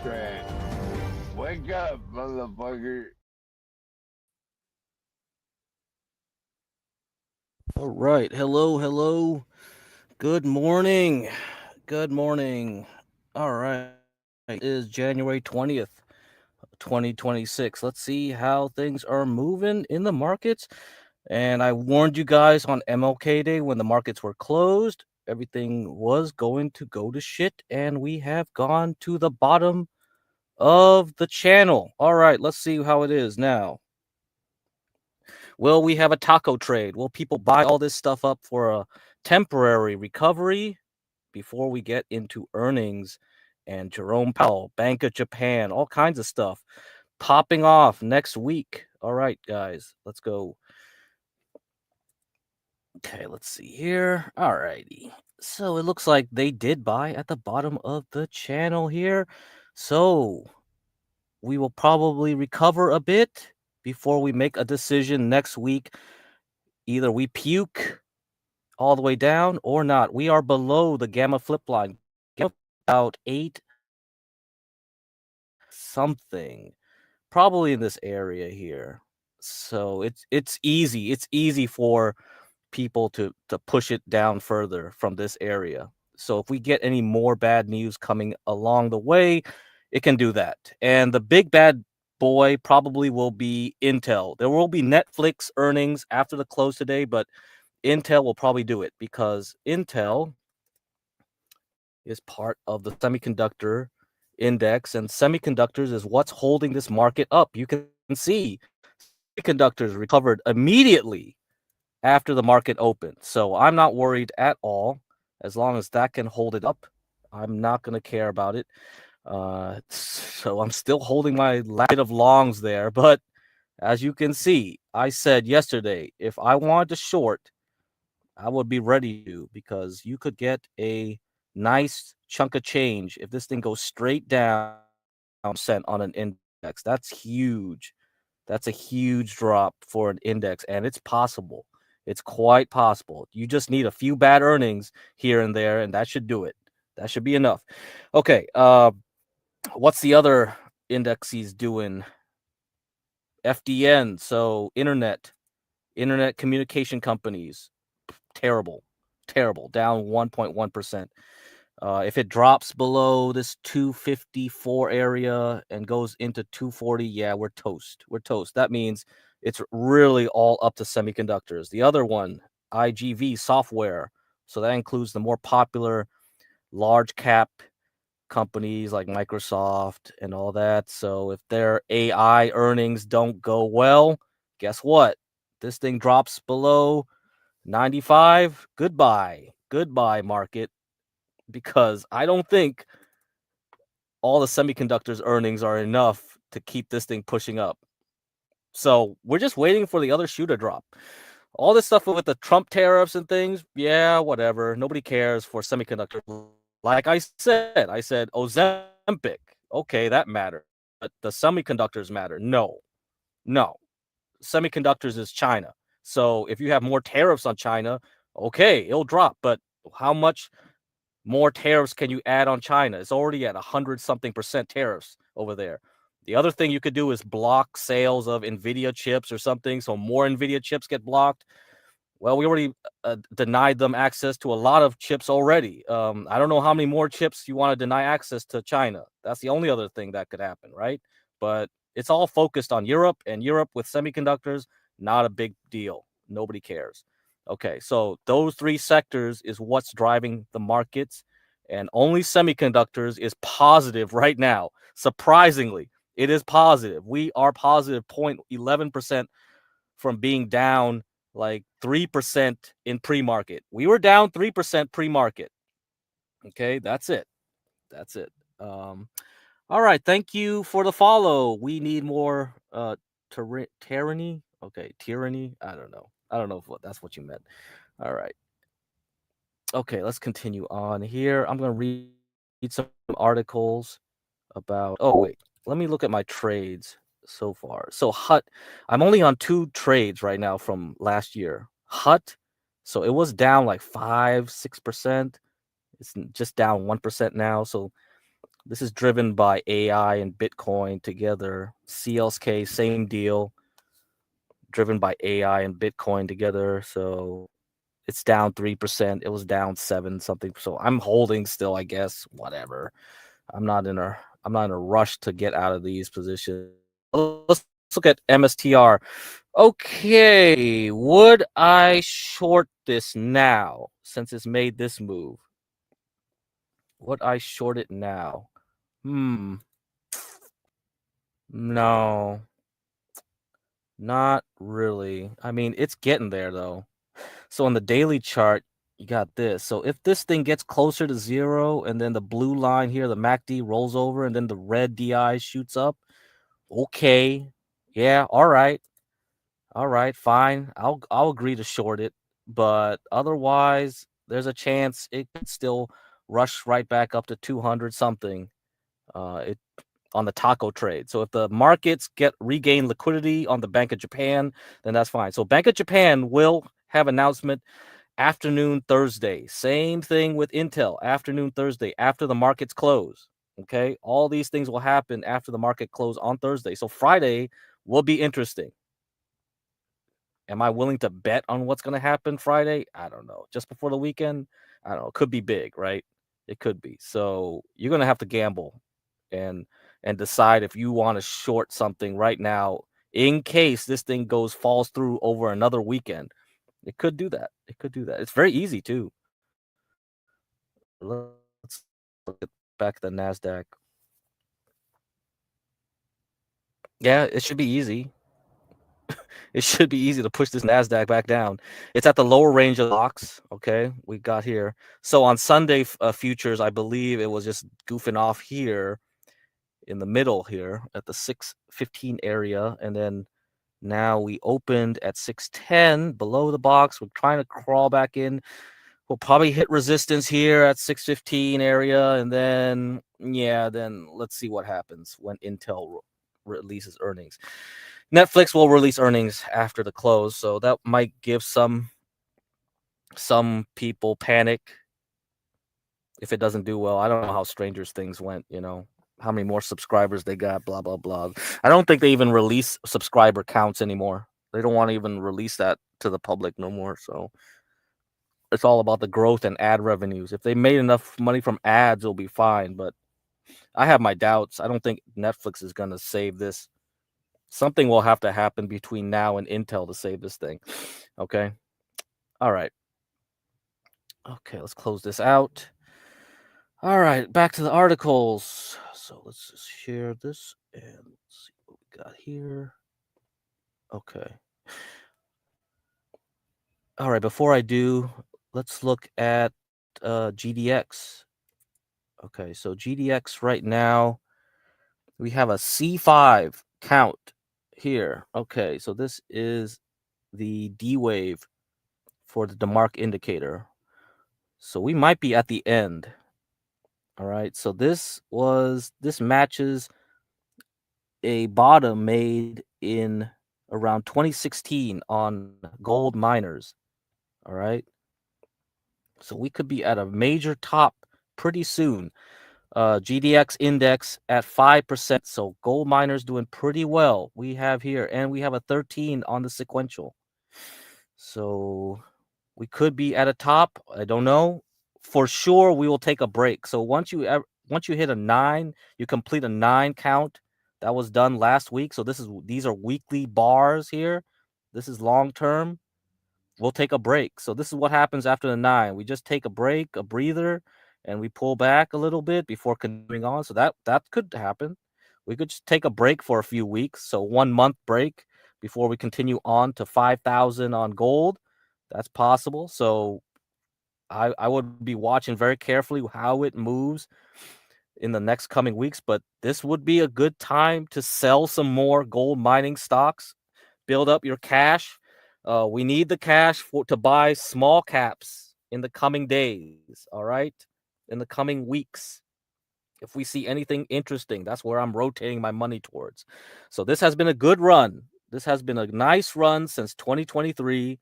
GetCrack. Wake up, motherfucker. All right. Hello, hello. Good morning. Good morning. All right. It is January 20th, 2026. Let's see how things are moving in the markets. And I warned you guys on MLK Day when the markets were closed, everything was going to go to shit. And we have gone to the bottom of the channel. All right. Let's see how it is now. Will we have a taco trade? Will people buy all this stuff up for a temporary recovery before we get into earnings and Jerome Powell, Bank of Japan, all kinds of stuff popping off next week? All right, guys, let's go. Okay, let's see here. All righty. So it looks like they did buy at the bottom of the channel here. So we will probably recover a bit before we make a decision next week. Either we puke all the way down or not. We are below the gamma flip line. About 8 something, probably in this area here. So it's easy. It's easy for people to push it down further from this area. So if we get any more bad news coming along the way, it can do that. And the big bad boy probably will be Intel. There will be Netflix earnings after the close today, but Intel will probably do it because Intel is part of the semiconductor index, and semiconductors is what's holding this market up. You can see semiconductors recovered immediately after the market opened. So I'm not worried at all. As long as that can hold it up, I'm not going to care about it. So I'm still holding my bit of longs there. But as you can see, I said yesterday, if I wanted to short, I would be ready to, because you could get a nice chunk of change if this thing goes straight down percent on an index. That's huge. That's a huge drop for an index, and it's possible. It's quite possible. You just need a few bad earnings here and there, and that should do it. That should be enough. Okay. What's the other index he's doing? FDN. So internet communication companies. Terrible. Terrible. Down 1.1%. If it drops below this 254 area and goes into 240, yeah, we're toast. We're toast. That means it's really all up to semiconductors. The other one, IGV software. So that includes the more popular large cap companies like Microsoft and all that. So if their AI earnings don't go well, guess what? This thing drops below 95. Goodbye. Goodbye, market, because I don't think all the semiconductors earnings are enough to keep this thing pushing up. So we're just waiting for the other shoe to drop. All this stuff with the Trump tariffs and things, yeah, whatever. Nobody cares for semiconductors. Like I said Ozempic. Okay, that matters. But the semiconductors matter. No. Semiconductors is China. So if you have more tariffs on China, okay, it'll drop. But how much more tariffs can you add on China? It's already at 100-something% tariffs over there. The other thing you could do is block sales of Nvidia chips or something, so more Nvidia chips get blocked. Well, we already denied them access to a lot of chips already. I don't know how many more chips you want to deny access to China. That's the only other thing that could happen, right? But it's all focused on Europe, and Europe with semiconductors, not a big deal. Nobody cares. Okay, so those three sectors is what's driving the markets, and only semiconductors is positive right now. Surprisingly, it is positive. We are positive 0.11% from being down like 3% in pre-market. We were down 3% pre-market. Okay, that's it. That's it. All right, thank you for the follow. We need more tyranny. Okay, tyranny. I don't know. I don't know if that's what you meant. All right. Okay, let's continue on here. I'm going to read some articles about. Oh, wait. Let me look at my trades so far. So, Hut, I'm only on 2 trades right now from last year. Hut, so it was down like 5-6%. It's just down 1% now. So, This is driven by AI and Bitcoin together. CLSK, same deal, driven by AI and Bitcoin together. So it's down 3%. It was down 7 something. So I'm holding still, I guess. Whatever. I'm not in a rush to get out of these positions. Let's look at MSTR. Okay, would I short this now since it's made this move? Would I short it now? No, not really. I mean, it's getting there though. So on the daily chart, you got this. So if this thing gets closer to 0 and then the blue line here, the MACD rolls over and then the red DI shoots up, okay. Yeah, all right. All right, fine. I'll agree to short it, but otherwise there's a chance it could still rush right back up to 200 something. It on the taco trade. So if the markets regain liquidity on the Bank of Japan, then that's fine. So Bank of Japan will have announcement afternoon Thursday. Same thing with Intel, afternoon Thursday after the markets close. Okay, all these things will happen after the market close on Thursday. So Friday will be interesting. Am I willing to bet on what's going to happen Friday? I don't know. Just before the weekend, I don't know. It could be big, right? It could be. So you're going to have to gamble and decide if you want to short something right now in case this thing falls through over another weekend. It could do that. It could do that. It's very easy too. Let's look at back the NASDAQ. Yeah, it should be easy. It should be easy to push this NASDAQ back down. It's at the lower range of the box. Okay, we got here. So on Sunday futures, I believe it was just goofing off here in the middle here at the 615 area. And then now we opened at 610 below the box. We're trying to crawl back in. We'll probably hit resistance here at 615 area. And then, yeah, then let's see what happens when Intel releases earnings. Netflix will release earnings after the close, so that might give some people panic if it doesn't do well. I don't know how Stranger Things went, how many more subscribers they got, blah, blah, blah. I don't think they even release subscriber counts anymore. They don't want to even release that to the public no more, so it's all about the growth and ad revenues. If they made enough money from ads, it'll be fine, but I have my doubts. I don't think Netflix is going to save this. Something will have to happen between now and Intel to save this thing. Okay. All right. Okay, let's close this out. All right, back to the articles. So let's just share this and see what we got here. Okay. All right, before I do, let's look at GDX. Okay, so GDX right now, we have a C5 count here. Okay, so this is the D wave for the DeMark indicator. So we might be at the end. All right, so this matches a bottom made in around 2016 on gold miners. All right, so we could be at a major top pretty soon. GDX index at 5%. So gold miners doing pretty well. We have here, and we have a 13 on the sequential. So we could be at a top. I don't know. For sure, we will take a break. So once you hit a 9, you complete a 9 count. That was done last week. So these are weekly bars here. This is long term. We'll take a break. So this is what happens after the 9. We just take a break, a breather, and we pull back a little bit before continuing on. So that could happen. We could just take a break for a few weeks. So 1 month break before we continue on to 5,000 on gold. That's possible. So I would be watching very carefully how it moves in the next coming weeks. But this would be a good time to sell some more gold mining stocks, build up your cash. We need the cash to buy small caps in the coming days, all right? In the coming weeks. If we see anything interesting, that's where I'm rotating my money towards. So this has been a good run. This has been a nice run since 2023.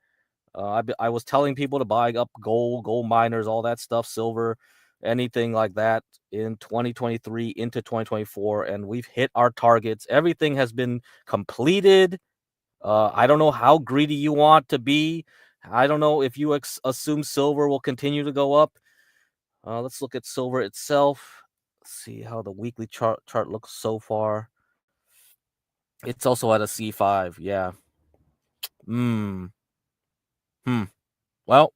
I was telling people to buy up gold miners, all that stuff, silver. anything like that in 2023 into 2024, and we've hit our targets. Everything has been completed. I don't know how greedy you want to be. I don't know if you assume silver will continue to go up. Let's look at silver itself. Let's see how the weekly chart looks so far. It's also at a C5. Yeah. Well,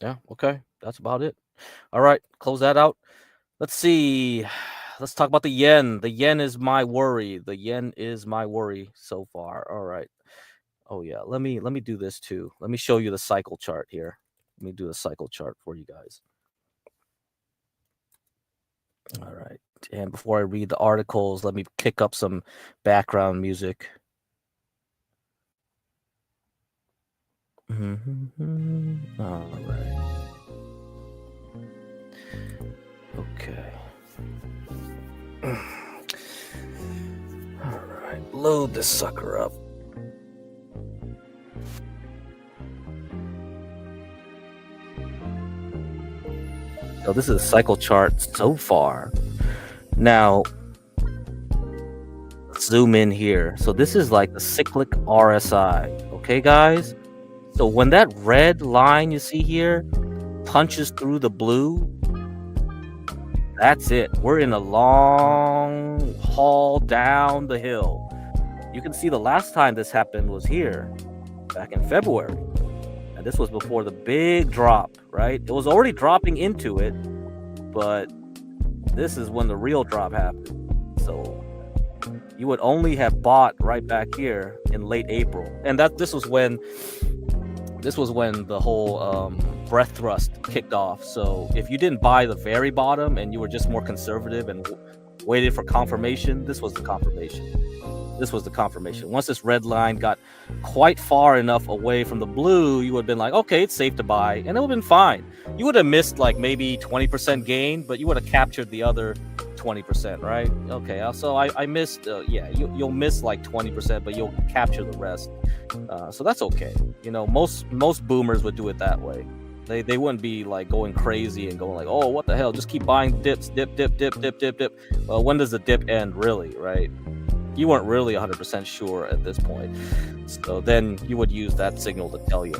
yeah, okay. That's about it. All right, close that out. Let's see. Let's talk about the yen. The yen is my worry. The yen is my worry so far. All right. Oh yeah, let me do this too. Let me show you the cycle chart here. Let me do the cycle chart for you guys. All right. And before I read the articles, let me kick up some background music. All right. Okay. All right. Load this sucker up. So this is a cycle chart so far. Now, let's zoom in here. So this is like the cyclic RSI. Okay, guys? So when that red line you see here punches through the blue, that's it. We're in a long haul down the hill. You can see the last time this happened was here, back in February. And this was before the big drop, right? It was already dropping into it, but this is when the real drop happened. So you would only have bought right back here in late April. And this was when the whole breath thrust kicked off. So if you didn't buy the very bottom and you were just more conservative and waited for confirmation, this was the confirmation. Once this red line got quite far enough away from the blue, you would have been like, okay, it's safe to buy, and it would have been fine. You would have missed like maybe 20% gain, but you would have captured the other 20%, right? Okay, so I missed, you'll miss like 20%, but you'll capture the rest. So that's okay. You know, most boomers would do it that way. They wouldn't be like going crazy and going like, oh, what the hell? Just keep buying dips, dip. Well, when does the dip end, really, right? You weren't really 100% sure at this point. So then you would use that signal to tell you.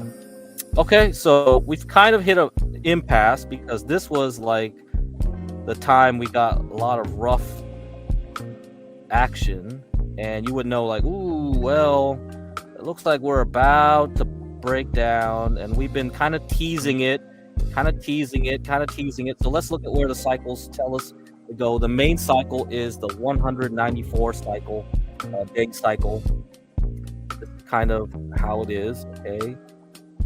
Okay, so we've kind of hit an impasse because this was like the time we got a lot of rough action, and you would know like, ooh, well, it looks like we're about to break down, and we've been kind of teasing it. So let's look at where the cycles tell us to go. The main cycle is the 194 cycle, big cycle. This is kind of how it is, okay?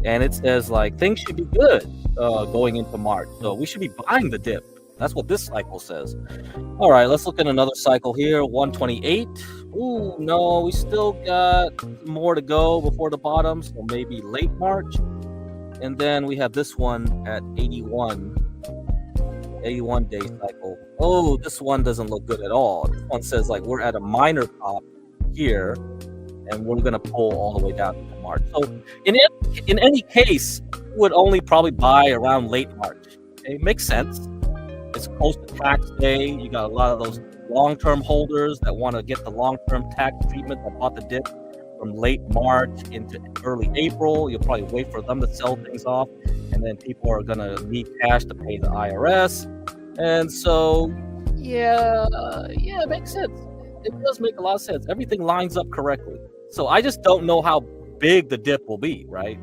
And it says like things should be good going into March. So we should be buying the dip. That's what this cycle says. All right, let's look at another cycle here, 128. Ooh, no, we still got more to go before the bottom, so maybe late March. And then we have this one at 81 day cycle. Oh, this one doesn't look good at all. This one says like we're at a minor top here, and we're gonna pull all the way down to March. So in any case, you would only probably buy around late March. Okay, makes sense. It's close to tax day. You got a lot of those long-term holders that want to get the long-term tax treatment that bought the dip from late March into early April. You'll probably wait for them to sell things off, and then people are gonna need cash to pay the IRS. And so, yeah, it makes sense. It does make a lot of sense. Everything lines up correctly. So I just don't know how big the dip will be, right?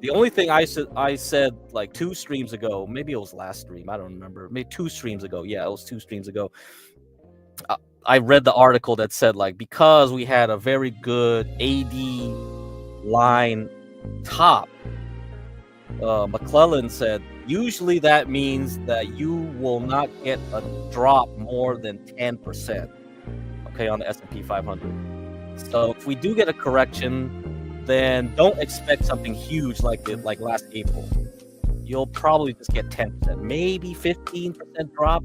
The only thing I said like 2 streams ago, maybe it was last stream, I don't remember, maybe 2 streams ago. Yeah, it was 2 streams ago. I read the article that said like because we had a very good AD line top, McClellan said usually that means that you will not get a drop more than 10%, okay, on the S&P 500. So if we do get a correction, then don't expect something huge like last April. You'll probably just get 10%, maybe 15% drop.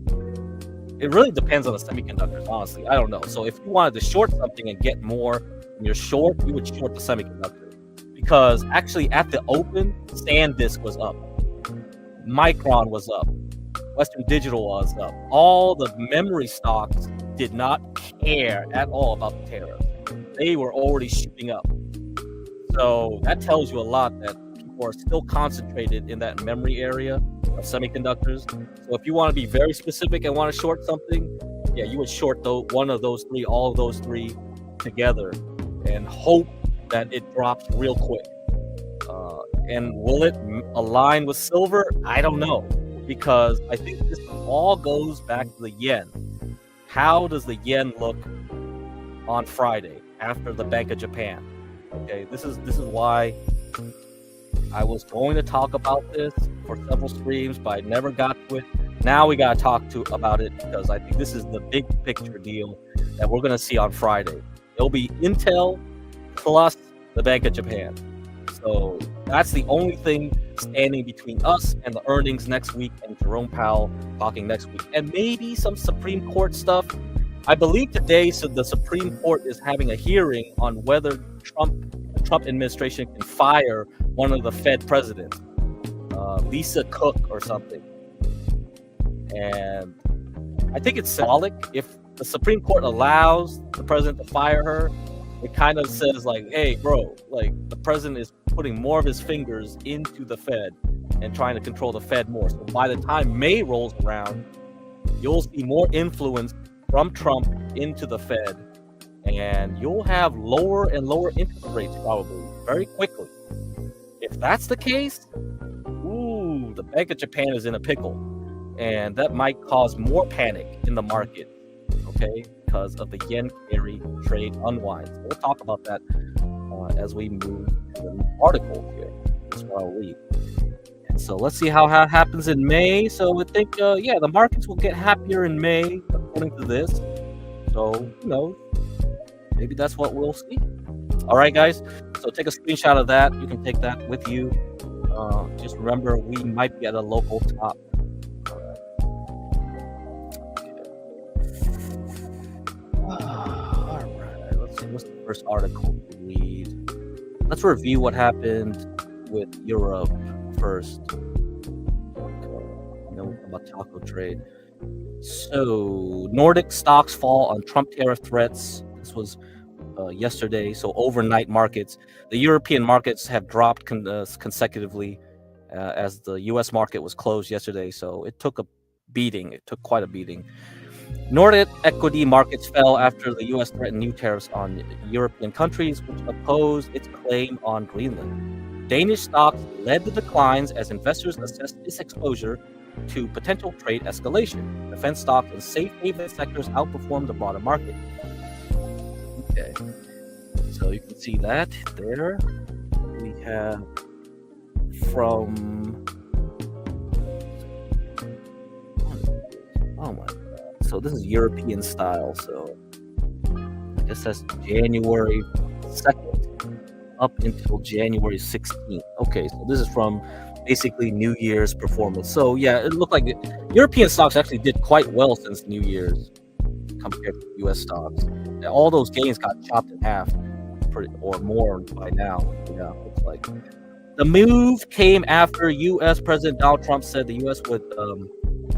It really depends on the semiconductors, honestly. I don't know. So if you wanted to short something and get more and you're short, you would short the semiconductor. Because actually at the open, SanDisk was up. Micron was up. Western Digital was up. All the memory stocks did not care at all about the tariffs. They were already shooting up. So that tells you a lot that people are still concentrated in that memory area of semiconductors. So if you want to be very specific and want to short something, yeah, you would short one of those three, all of those three together, and hope that it drops real quick. And will it align with silver? I don't know, because I think this all goes back to the yen. How does the yen look on Friday after the Bank of Japan? Okay, this is why I was going to talk about this for several streams, but I never got to it. Now we got to talk about it, because I think this is the big picture deal that we're going to see on Friday. It'll be Intel plus the Bank of Japan. So that's the only thing standing between us and the earnings next week, and Jerome Powell talking next week, and maybe some Supreme Court stuff. I believe today, so the Supreme Court is having a hearing on whether the Trump administration can fire one of the Fed presidents, Lisa Cook or something. And I think it's symbolic. If the Supreme Court allows the president to fire her, it kind of says like, hey, bro, like the president is putting more of his fingers into the Fed and trying to control the Fed more. So by the time May rolls around, you'll see more influence from Trump into the Fed, and you'll have lower and lower interest rates probably very quickly. If that's the case, the Bank of Japan is in a pickle, and that might cause more panic in the market, okay, because of the yen carry trade unwind. So we'll talk about that as we move to the article here. That's what I'll read. And so let's see how it happens in May. So we think, the markets will get happier in May, according to this. So, maybe that's what we'll see. All right, guys. So take a screenshot of that. You can take that with you. Just remember, we might be at a local top. All right. Let's see. What's the first article to read? Let's review what happened with Europe first. About taco trade. So Nordic stocks fall on Trump tariff threats. This was yesterday. So overnight markets, the European markets have dropped consecutively as the U.S. market was closed yesterday. So it took a beating. It took quite a beating. Nordic equity markets fell after the U.S. threatened new tariffs on European countries, which opposed its claim on Greenland. Danish stocks led the declines as investors assessed its exposure to potential trade escalation. Defense stocks and safe haven sectors outperformed the broader market. Okay, so you can see that there. We have from oh my god. So this is European style. So I guess that's January 2nd up until January 16th. Okay, so this is from basically New Year's performance. So yeah, it looked like European stocks actually did quite well since New Year's compared to U.S. stocks. And all those gains got chopped in half or more by now. Yeah, it's like the move came after U.S. President Donald Trump said the U.S. would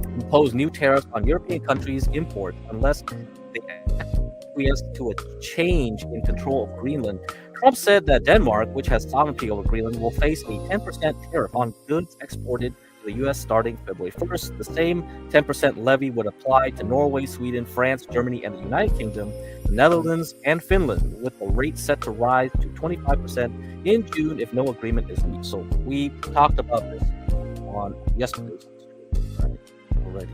impose new tariffs on European countries' imports unless they acquiesce to a change in control of Greenland. Trump said that Denmark, which has sovereignty over Greenland, will face a 10% tariff on goods exported to the U.S. starting February 1st. The same 10% levy would apply to Norway, Sweden, France, Germany, and the United Kingdom, the Netherlands, and Finland, with the rate set to rise to 25% in June if no agreement is reached. So we talked about this on yesterday's stream, already.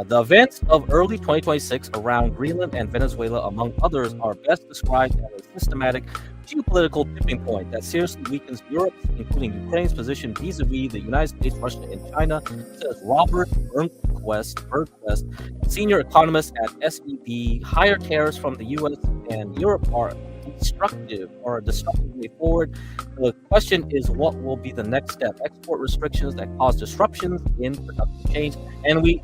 The events of early 2026 around Greenland and Venezuela, among others, are best described as a systematic geopolitical tipping point that seriously weakens Europe, including Ukraine's position vis-a-vis the United States, Russia, and China, says Robert Bergquist, senior economist at SEB. Higher tariffs from the U.S. and Europe are destructive or a destructive way forward. The question is, what will be the next step? Export restrictions that cause disruptions in production chains. And you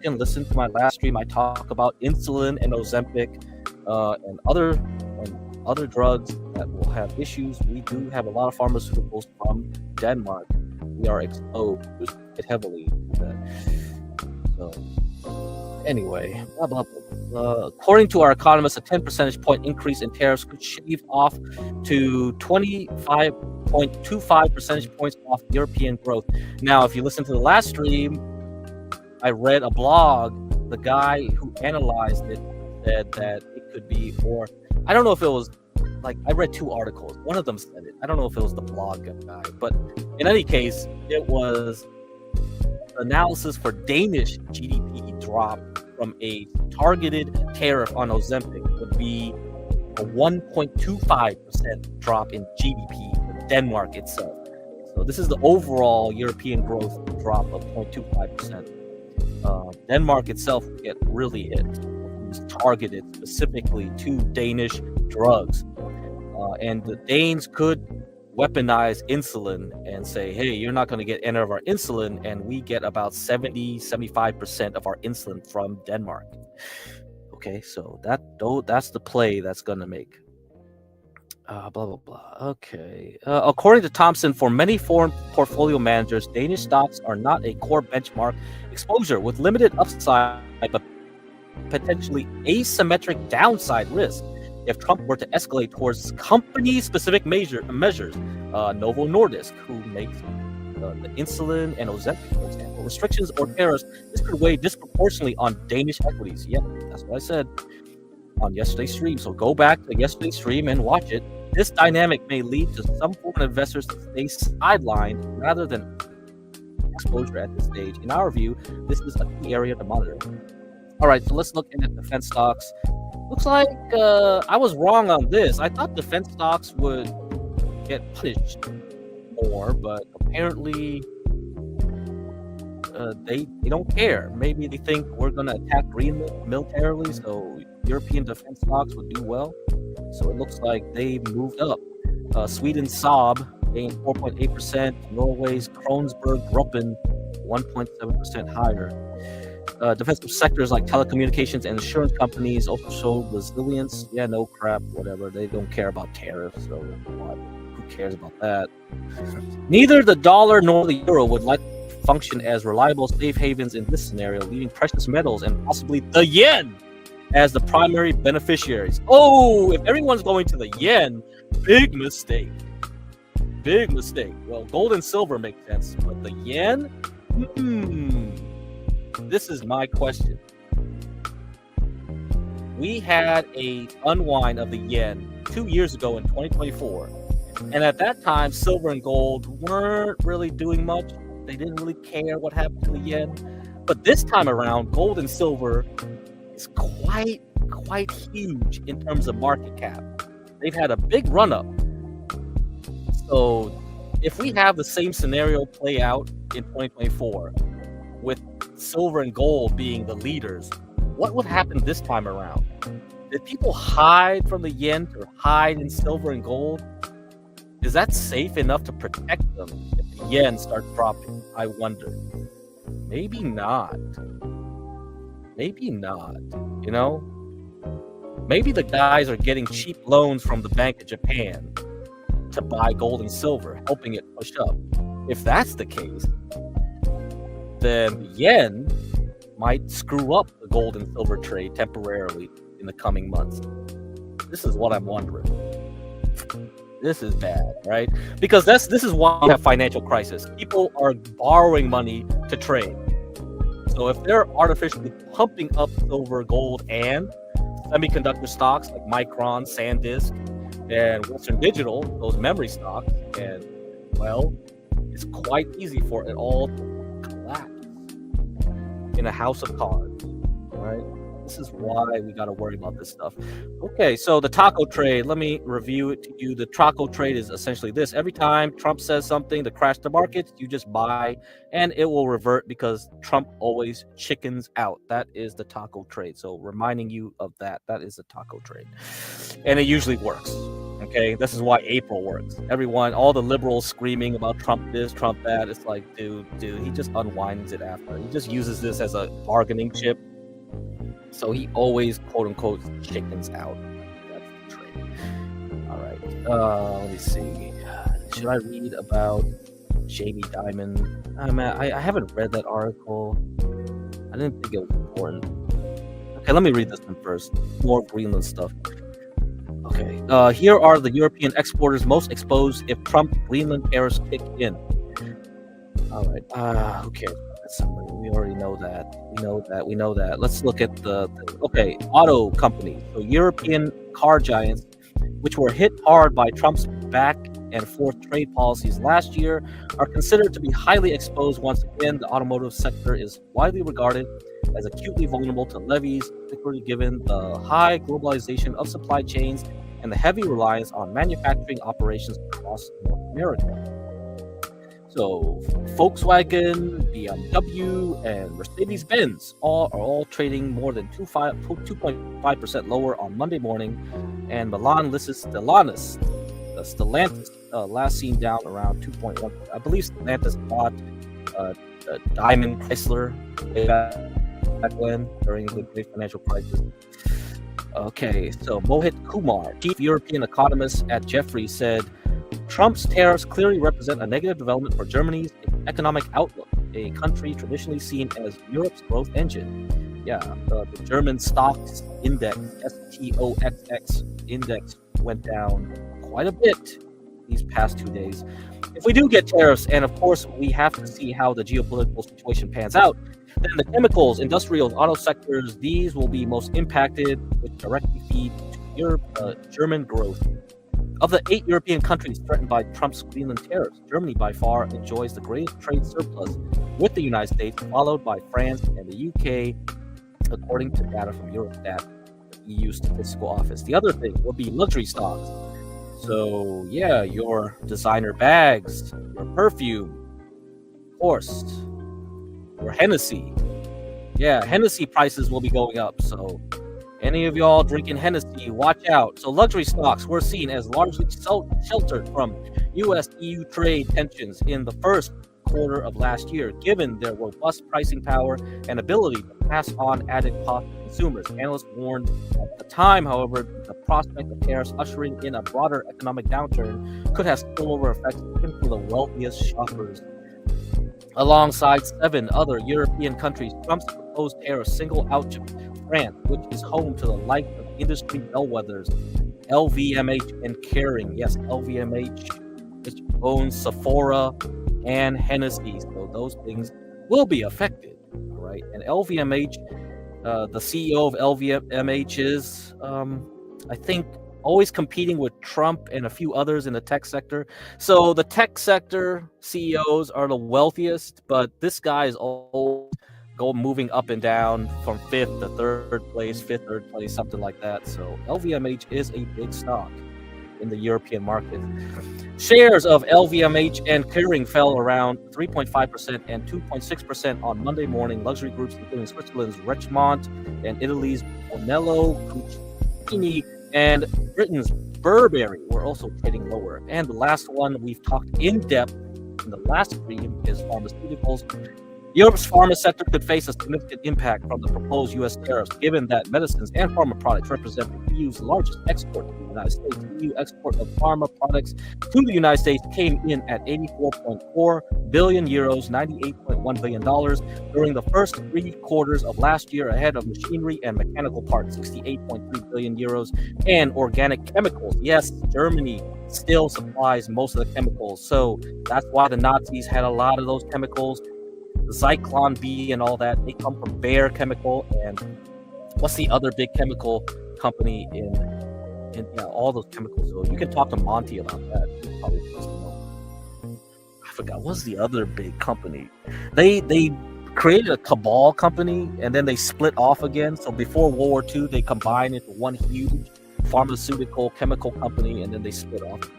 can listen to my last stream. I talk about insulin and Ozempic and other drugs that will have issues. We do have a lot of pharmaceuticals from Denmark. we are exposed heavily to that. So anyway, blah, blah, blah. According to our economists, a 10 percentage point increase in tariffs could shave off to 25.25 percentage points off European growth. Now, if you listen to the last stream, I read a blog. The guy who analyzed it said that it could be, or I don't know if it was, like, I read two articles. One of them said it. I don't know if it was the blog guy, but in any case, it was analysis for Danish GDP drop from a targeted tariff on Ozempic would be a 1.25% drop in GDP for Denmark itself. So this is the overall European growth drop of 0.25%. Denmark itself will get really hit. It's targeted specifically to Danish drugs. And the Danes could weaponize insulin and say, hey, you're not going to get any of our insulin, and we get about 75% of our insulin from Denmark. Okay, so that's the play that's going to make. Blah, blah, blah. Okay. According to Thompson, for many foreign portfolio managers, Danish stocks are not a core benchmark exposure with limited upside, but potentially asymmetric downside risk. If Trump were to escalate towards company-specific measures, Novo Nordisk, who makes the insulin and Ozempic, for example, restrictions or tariffs, this could weigh disproportionately on Danish equities. Yep, that's what I said on yesterday's stream. So go back to yesterday's stream and watch it. This dynamic may lead to some foreign investors to stay sidelined rather than exposure at this stage. In our view, this is a key area to monitor. All right, so let's look at defense stocks. Looks like I was wrong on this. I thought defense stocks would get punished more, but apparently they don't care. Maybe they think we're going to attack Greenland militarily, so European defense stocks would do well. So it looks like they moved up. Sweden's Saab gained 4.8%. Norway's Kronsberg Gruppen 1.7% higher. Defensive sectors like telecommunications and insurance companies also showed resilience. Yeah, no crap, whatever. They don't care about tariffs, so what? Who cares about that? Neither the dollar nor the euro would likely function as reliable safe havens in this scenario, leaving precious metals and possibly the yen as the primary beneficiaries. Oh, if everyone's going to the yen, big mistake. Big mistake. Well, gold and silver make sense, but the yen? This is my question. We had a unwind of the yen 2 years ago in 2024, and at that time, silver and gold weren't really doing much. They didn't really care what happened to the yen. But this time around, gold and silver is quite huge in terms of market cap. They've had a big run up. So if we have the same scenario play out in 2024 with silver and gold being the leaders, what would happen this time around? Did people hide from the yen or hide in silver and gold? Is that safe enough to protect them if the yen starts dropping? I wonder. Maybe not. Maybe not. You know? Maybe the guys are getting cheap loans from the Bank of Japan to buy gold and silver, helping it push up. If that's the case, then the yen might screw up the gold and silver trade temporarily in the coming months. This is what I'm wondering. This is bad, right? Because this is why we have financial crisis. People are borrowing money to trade. So if they're artificially pumping up silver, gold, and semiconductor stocks like Micron, SanDisk, and Western Digital, those memory stocks, and, well, it's quite easy for it all to collapse in a house of cards, right? This is why we got to worry about this stuff. Okay, so the taco trade, let me review it to you. The taco trade is essentially this. Every time Trump says something to crash the markets, you just buy, and it will revert because Trump always chickens out. That is the taco trade. So reminding you of that. That is the taco trade. And it usually works. Okay, this is why April works. Everyone, all the liberals screaming about Trump this, Trump that. It's like, dude, he just unwinds it after. He just uses this as a bargaining chip. So he always, quote unquote, chickens out. That's the trade. All right. Let me see. Should I read about Jamie Dimon. I haven't read that article. I didn't think it was important. Okay, let me read this one first. More Greenland stuff. Okay, here are the European exporters most exposed if Trump Greenland tariffs kick in. All right. Who cares about that summary? We already know that. We know that. Let's look at the auto companies. So European car giants, which were hit hard by Trump's back and forth trade policies last year, are considered to be highly exposed once again. The automotive sector is widely regarded as acutely vulnerable to levies, particularly given the high globalization of supply chains and the heavy reliance on manufacturing operations across North America. So Volkswagen, BMW, and Mercedes-Benz are all trading more than 2.5% lower on Monday morning, and Stellantis, last seen down around 2.1%. I believe Stellantis bought Diamond Chrysler way back when, during the great financial crisis. Okay, so Mohit Kumar, chief European economist at Jefferies, said Trump's tariffs clearly represent a negative development for Germany's economic outlook, a country traditionally seen as Europe's growth engine. Yeah, the German stocks index, STOXX index, went down quite a bit these past 2 days. If we do get tariffs, and of course we have to see how the geopolitical situation pans out, then the chemicals, industrial, and auto sectors, these will be most impacted, which directly feed to German growth. Of the 8 European countries threatened by Trump's Greenland tariffs, Germany by far enjoys the greatest trade surplus with the United States, followed by France and the UK, according to data from Eurostat, the EU Statistical Office. The other thing would be luxury stocks. So, yeah, your designer bags, your perfume, of course, your Hennessy. Yeah, Hennessy prices will be going up, so any of y'all drinking Hennessy, watch out. So luxury stocks were seen as largely sheltered from US-EU trade tensions in the first quarter of last year, given their robust pricing power and ability to pass on added costs to consumers. Analysts warned at the time, however, the prospect of tariffs ushering in a broader economic downturn could have spillover effects even for the wealthiest shoppers. Alongside 7 other European countries, Trump's proposed tariffs single out France, which is home to the likes of industry bellwethers LVMH and Kering. Yes, LVMH, which owns Sephora and Hennessy. So those things will be affected. All right. And LVMH, the CEO of LVMH is, I think, always competing with Trump and a few others in the tech sector. So the tech sector CEOs are the wealthiest, but this guy is always moving up and down from 5th to 3rd place, 5th, 3rd place, something like that. So LVMH is a big stock in the European market. Shares of LVMH and Kering fell around 3.5% and 2.6% on Monday morning. Luxury groups including Switzerland's Richemont and Italy's Brunello Cucini and Britain's Burberry were also trading lower. And the last one we've talked in depth in the last stream is pharmaceuticals. Europe's pharma sector could face a significant impact from the proposed U.S. tariffs, given that medicines and pharma products represent the EU's largest export to the United States. The EU export of pharma products to the United States came in at 84.4 billion euros, $98.1 billion during the first 3 quarters of last year, ahead of machinery and mechanical parts, 68.3 billion euros, and organic chemicals. Yes, Germany still supplies most of the chemicals, so that's why the Nazis had a lot of those chemicals. The Zyklon B and all that, they come from Bayer Chemical. And what's the other big chemical company in all those chemicals? So you can talk to Monty about that. He probably doesn't know. I forgot, what's the other big company? They created a cabal company and then they split off again. So before World War II, they combined into one huge pharmaceutical chemical company, and then they split off again.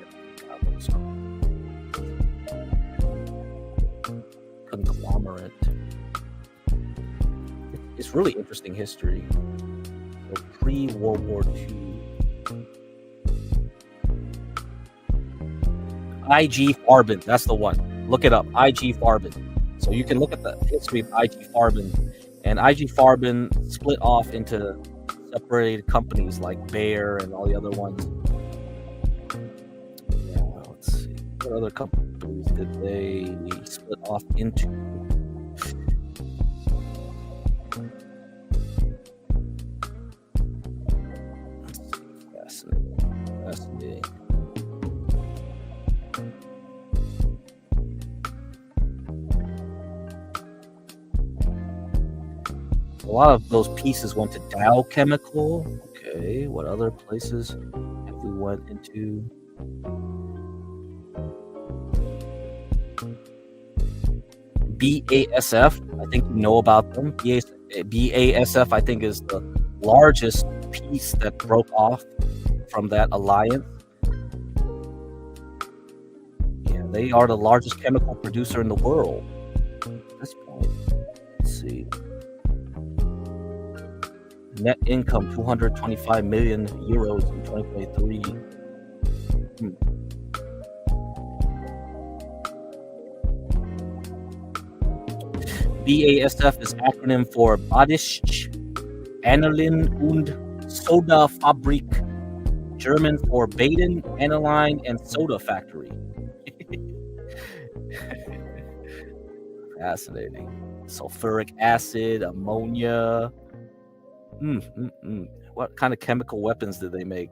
Conglomerate. It's really interesting history. So pre-World War II. IG Farben, that's the one. Look it up, IG Farben. So you can look at the history of IG Farben, and IG Farben split off into separated companies like Bayer and all the other ones. Yeah, let's see. What other company? companies did they split off into? Let's see. Fascinating. A lot of those pieces went to Dow Chemical. Okay, what other places have we went into? BASF, I think you know about them. BASF, I think, is the largest piece that broke off from that alliance. Yeah, they are the largest chemical producer in the world at this point. Let's see. Net income 225 million euros in 2023. BASF is acronym for Badische Aniline und Soda Fabrik, German for Baden, Aniline and Soda Factory. Fascinating. Sulfuric acid, ammonia. What kind of chemical weapons did they make?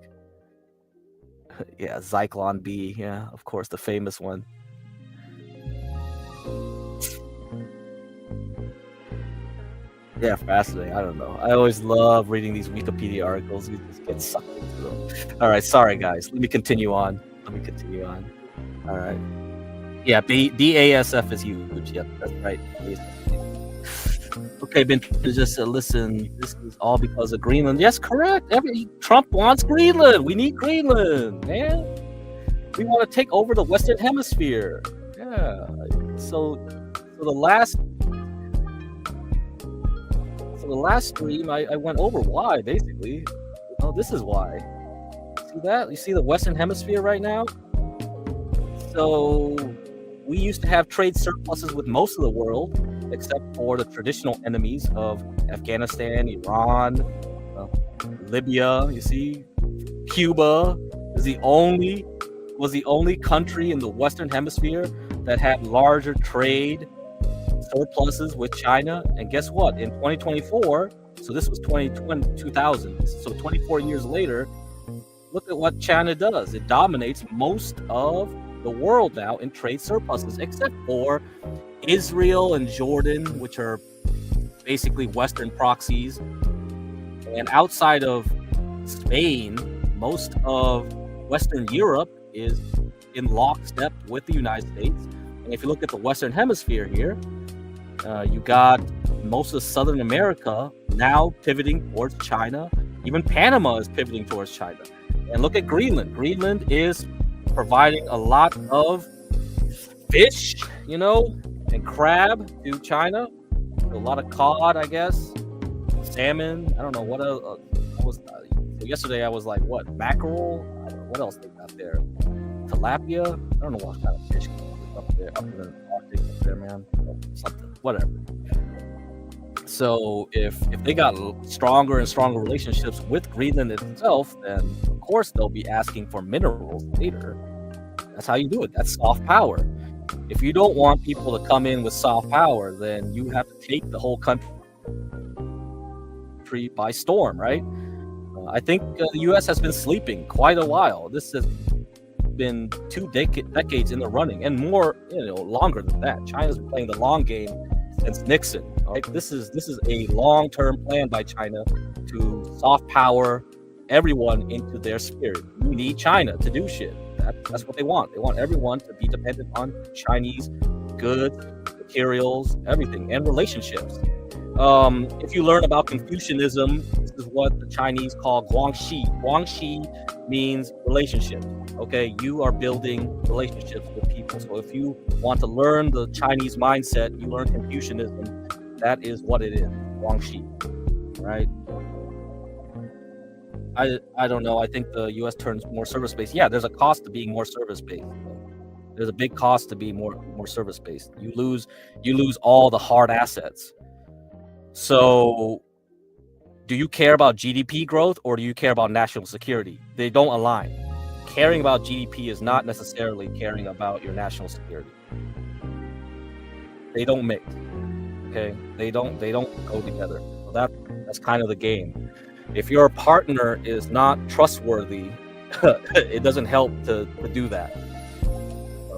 Yeah, Zyklon B. Yeah, of course, the famous one. Yeah, fascinating. I don't know. I always love reading these Wikipedia articles. You just get sucked into them. All right, sorry guys. Let me continue on. All right. Yeah, BASF is huge. Yep, that's right. Okay, Ben, just listen. This is all because of Greenland. Yes, correct. Trump wants Greenland. We need Greenland, man. We want to take over the Western Hemisphere. Yeah. So the last stream, I went over why, basically. This is why. See that? You see the Western Hemisphere right now? So we used to have trade surpluses with most of the world, except for the traditional enemies of Afghanistan, Iran, Libya. You see, Cuba was the only country in the Western Hemisphere that had larger trade surpluses with China. And guess what? In 2024, so this was 2000, so 24 years later, look at what China does. It dominates most of the world now in trade surpluses, except for Israel and Jordan, which are basically Western proxies. And outside of Spain, most of Western Europe is in lockstep with the United States. And if you look at the Western Hemisphere here, you got most of Southern America now pivoting towards China. Even Panama is pivoting towards China. And look at Greenland. Greenland is providing a lot of fish, and crab to China. A lot of cod, I guess. Salmon. I don't know what else. Yesterday I was like, what? Mackerel? I don't know what else they got there. Tilapia? I don't know what kind of fish is up there, up in the Arctic up there, man. Something. Whatever. So if they got stronger and stronger relationships with Greenland itself, then of course they'll be asking for minerals later. That's how you do it. That's soft power. If you don't want people to come in with soft power, then you have to take the whole country by storm, right? I think the U.S. has been sleeping quite a while. This has been 2 decades in the running, and more, longer than that. China's been playing the long game since Nixon. Right? This is a long-term plan by China to soft power everyone into their spirit. You need China to do shit. That's what they want. They want everyone to be dependent on Chinese goods, materials, everything, and relationships. If you learn about Confucianism, this is what the Chinese call Guangxi. Guangxi means relationships. Okay, you are building relationships with people. So if you want to learn the Chinese mindset, you learn Confucianism. That is what it is, Guangxi, right? I don't know. I think the U.S. turns more service-based. Yeah, there's a cost to being more service-based. There's a big cost to be more service-based. You lose all the hard assets. So, do you care about GDP growth or do you care about national security? They don't align. caring about GDP is not necessarily caring about your national security. They don't mix. Okay, they don't go together. So that's kind of the game. If your partner is not trustworthy, it doesn't help to do that.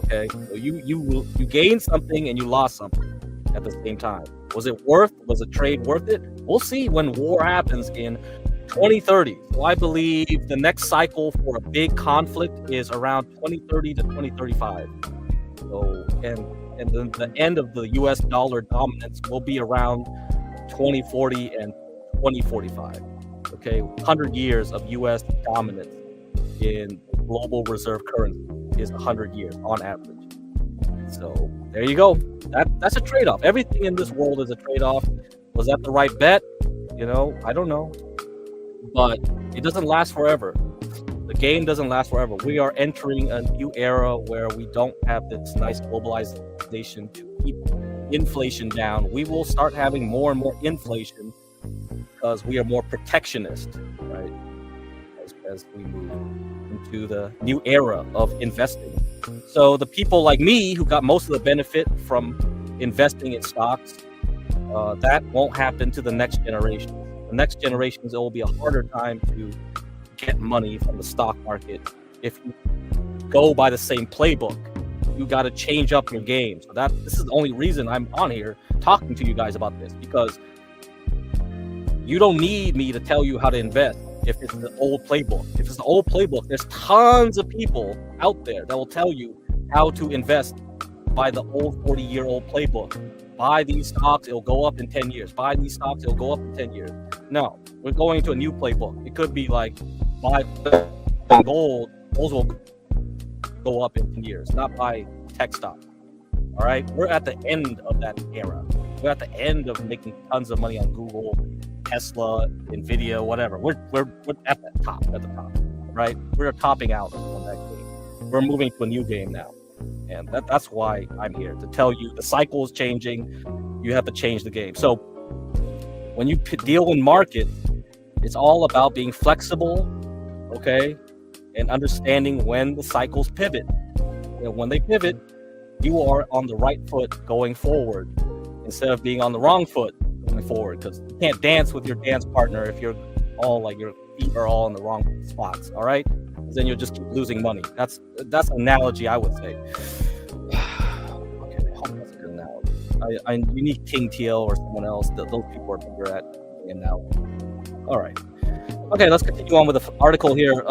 Okay, so you gained something and you lost something at the same time. Was the trade worth it? We'll see when war happens in 2030. So I believe the next cycle for a big conflict is around 2030 to 2035. So and then the end of the US dollar dominance will be around 2040 and 2045. Okay, 100 years of US dominance in global reserve currency is 100 years on average. So there you go. That's a trade-off. Everything in this world is a trade-off. Was that the right bet? I don't know. But it doesn't last forever. The game doesn't last forever. We are entering a new era where we don't have this nice globalization to keep inflation down. We will start having more and more inflation because we are more protectionist, right? As we move into the new era of investing. So the people like me who got most of the benefit from investing in stocks, that won't happen to the next generation. The next generations, it will be a harder time to get money from the stock market. If you go by the same playbook, you got to change up your game. So this is the only reason I'm on here talking to you guys about this, because you don't need me to tell you how to invest. If it's the old playbook, there's tons of people out there that will tell you how to invest by the old 40-year-old playbook. Buy these stocks, it'll go up in 10 years. Buy these stocks, it'll go up in 10 years. No, we're going to a new playbook. It could be like buy gold, those will go up in 10 years, not buy tech stock. All right, we're at the end of that era. We're at the end of making tons of money on Google, Tesla, Nvidia, whatever. We're at the top, right? We're topping out on that game. We're moving to a new game now, and that's why I'm here to tell you the cycle is changing. You have to change the game. So when you deal in market, it's all about being flexible, okay, and understanding when the cycles pivot. And when they pivot, you are on the right foot going forward instead of being on the wrong foot going forward, because you can't dance with your dance partner if you're all like your feet are all in the wrong spots. All right, then you'll just keep losing money. That's an analogy I would say. Okay, I hope that's a good analogy. You need King TL or someone else. Those people are better at the analogy. All right. Okay, let's continue on with the article here.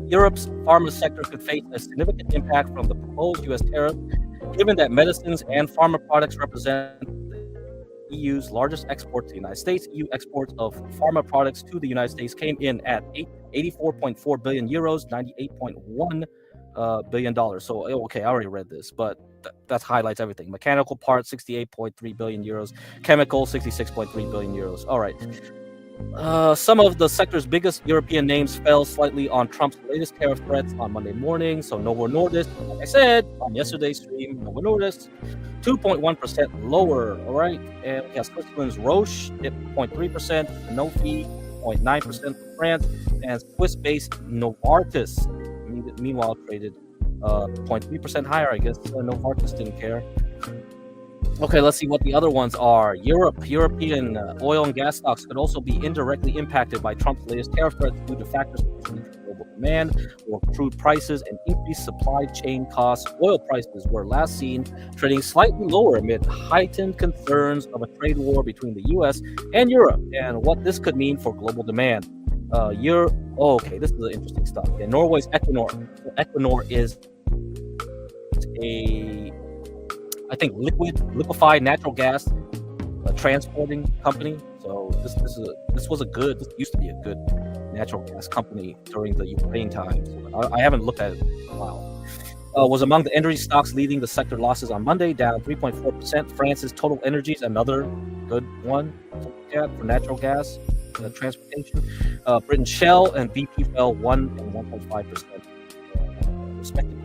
Europe's pharma sector could face a significant impact from the proposed U.S. tariff, given that medicines and pharma products represent the EU's largest export to the United States. EU exports of pharma products to the United States came in at 84.4 billion euros, $98.1 billion. So, okay, I already read this, but that highlights everything. Mechanical parts, 68.3 billion euros. Chemicals, 66.3 billion euros. All right. Some of the sector's biggest European names fell slightly on Trump's latest tariff threats on Monday morning. So Novo Nordisk, like I said on yesterday's stream, Novo Nordisk, 2.1% lower. All right. And we have Switzerland's Roche, 0.3%, Sanofi, 0.9% for France, and Swiss-based Novartis, meanwhile traded 0.3% higher. I guess Novartis didn't care. Okay, let's see what the other ones are. European oil and gas stocks could also be indirectly impacted by Trump's latest tariff threats due to factors such as global demand, or crude prices, and increased supply chain costs. Oil prices were last seen trading slightly lower amid heightened concerns of a trade war between the U.S. and Europe, and what this could mean for global demand. Okay, this is an interesting stuff. Okay, Norway's Equinor. So Equinor is I think liquefied natural gas transporting company. So this used to be a good natural gas company during the Ukraine times. I haven't looked at it in a while. Was among the energy stocks leading the sector losses on Monday, down 3.4%. France's Total Energies, another good one for natural gas transportation. Britain's Shell and BP fell 1 and 1.5% respectively.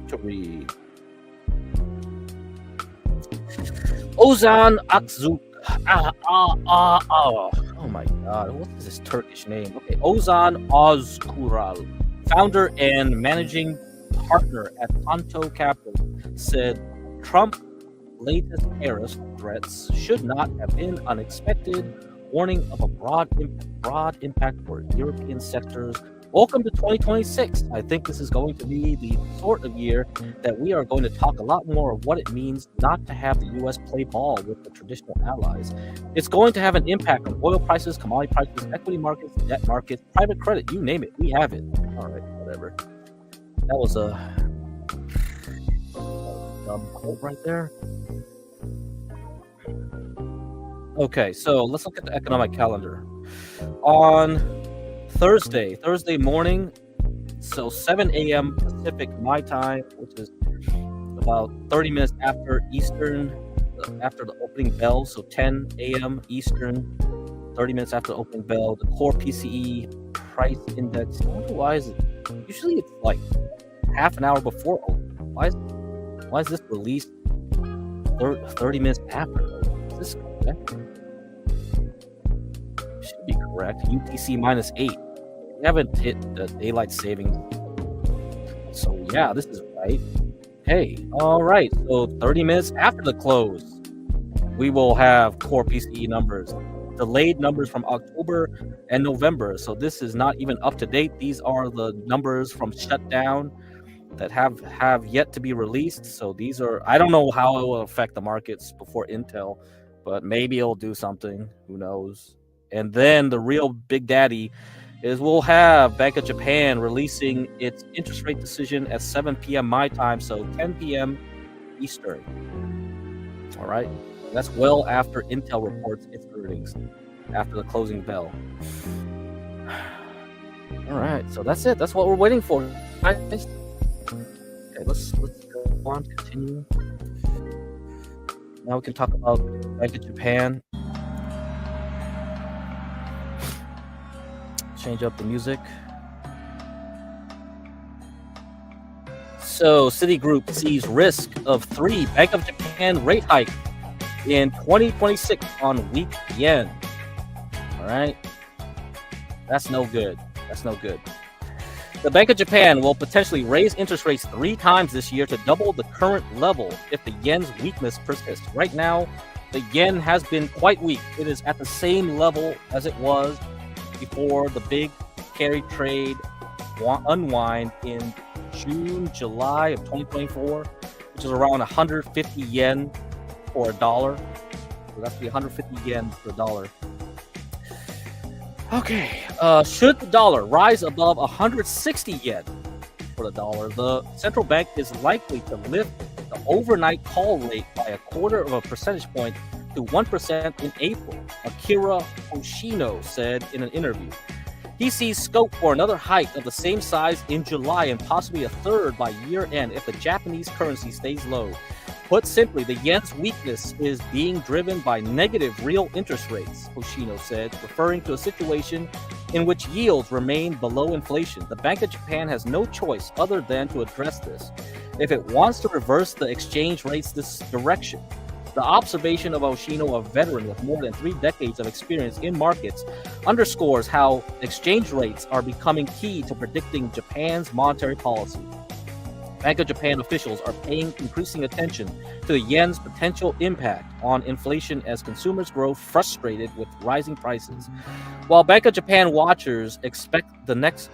To read. Ozan Oh my God, what is this Turkish name? Okay, Ozan Ozkural, founder and managing partner at Ponto Capital, said Trump's latest tariff threats should not have been unexpected, warning of a broad impact for European sectors. Welcome to 2026. I think this is going to be the sort of year that we are going to talk a lot more of what it means not to have the U.S. play ball with the traditional allies. It's going to have an impact on oil prices, commodity prices, equity markets, debt markets, private credit, you name it. We have it. All right, whatever. That was a dumb quote right there. Okay, so let's look at the economic calendar. On Thursday morning, so 7 a.m. Pacific my time, which is about 30 minutes after Eastern, after the opening bell, so 10 a.m. Eastern, 30 minutes after the opening bell, the core PCE price index. I wonder why is it? Usually it's like half an hour before. Why is this released 30 minutes after? Is this correct? Should be correct. UTC -8. We haven't hit the daylight savings. So yeah, this is right. Hey, all right. So 30 minutes after the close, we will have core PCE numbers, delayed numbers from October and November. So this is not even up to date. These are the numbers from shutdown that have yet to be released. So these are, I don't know how it will affect the markets before Intel, but maybe it'll do something. Who knows? And then the real big daddy is we'll have Bank of Japan releasing its interest rate decision at 7 p.m. my time, so 10 p.m. Eastern. All right. That's well after Intel reports its earnings, after the closing bell. All right. So that's it. That's what we're waiting for. Okay, let's go on, continue. Now we can talk about Bank of Japan. Change up the music. So Citigroup sees risk of 3 Bank of Japan rate hike in 2026 on weak yen. All right. That's no good. That's no good. The Bank of Japan will potentially raise interest rates 3 times this year to double the current level if the yen's weakness persists. Right now, the yen has been quite weak. It is at the same level as it was before the big carry trade unwind in July of 2024, which is around 150 yen for a dollar. So that's the 150 yen per dollar. Okay, should the dollar rise above 160 yen for the dollar, the central bank is likely to lift the overnight call rate by 0.25 percentage point to 1% in April, Akira Hoshino said in an interview. He sees scope for another hike of the same size in July and possibly a third by year end if the Japanese currency stays low. Put simply, the yen's weakness is being driven by negative real interest rates, Hoshino said, referring to a situation in which yields remain below inflation. The Bank of Japan has no choice other than to address this if it wants to reverse the exchange rates this direction. The observation of Hoshino, a veteran with more than 3 decades of experience in markets, underscores how exchange rates are becoming key to predicting Japan's monetary policy. Bank of Japan officials are paying increasing attention to the yen's potential impact on inflation as consumers grow frustrated with rising prices. While Bank of Japan watchers expect the next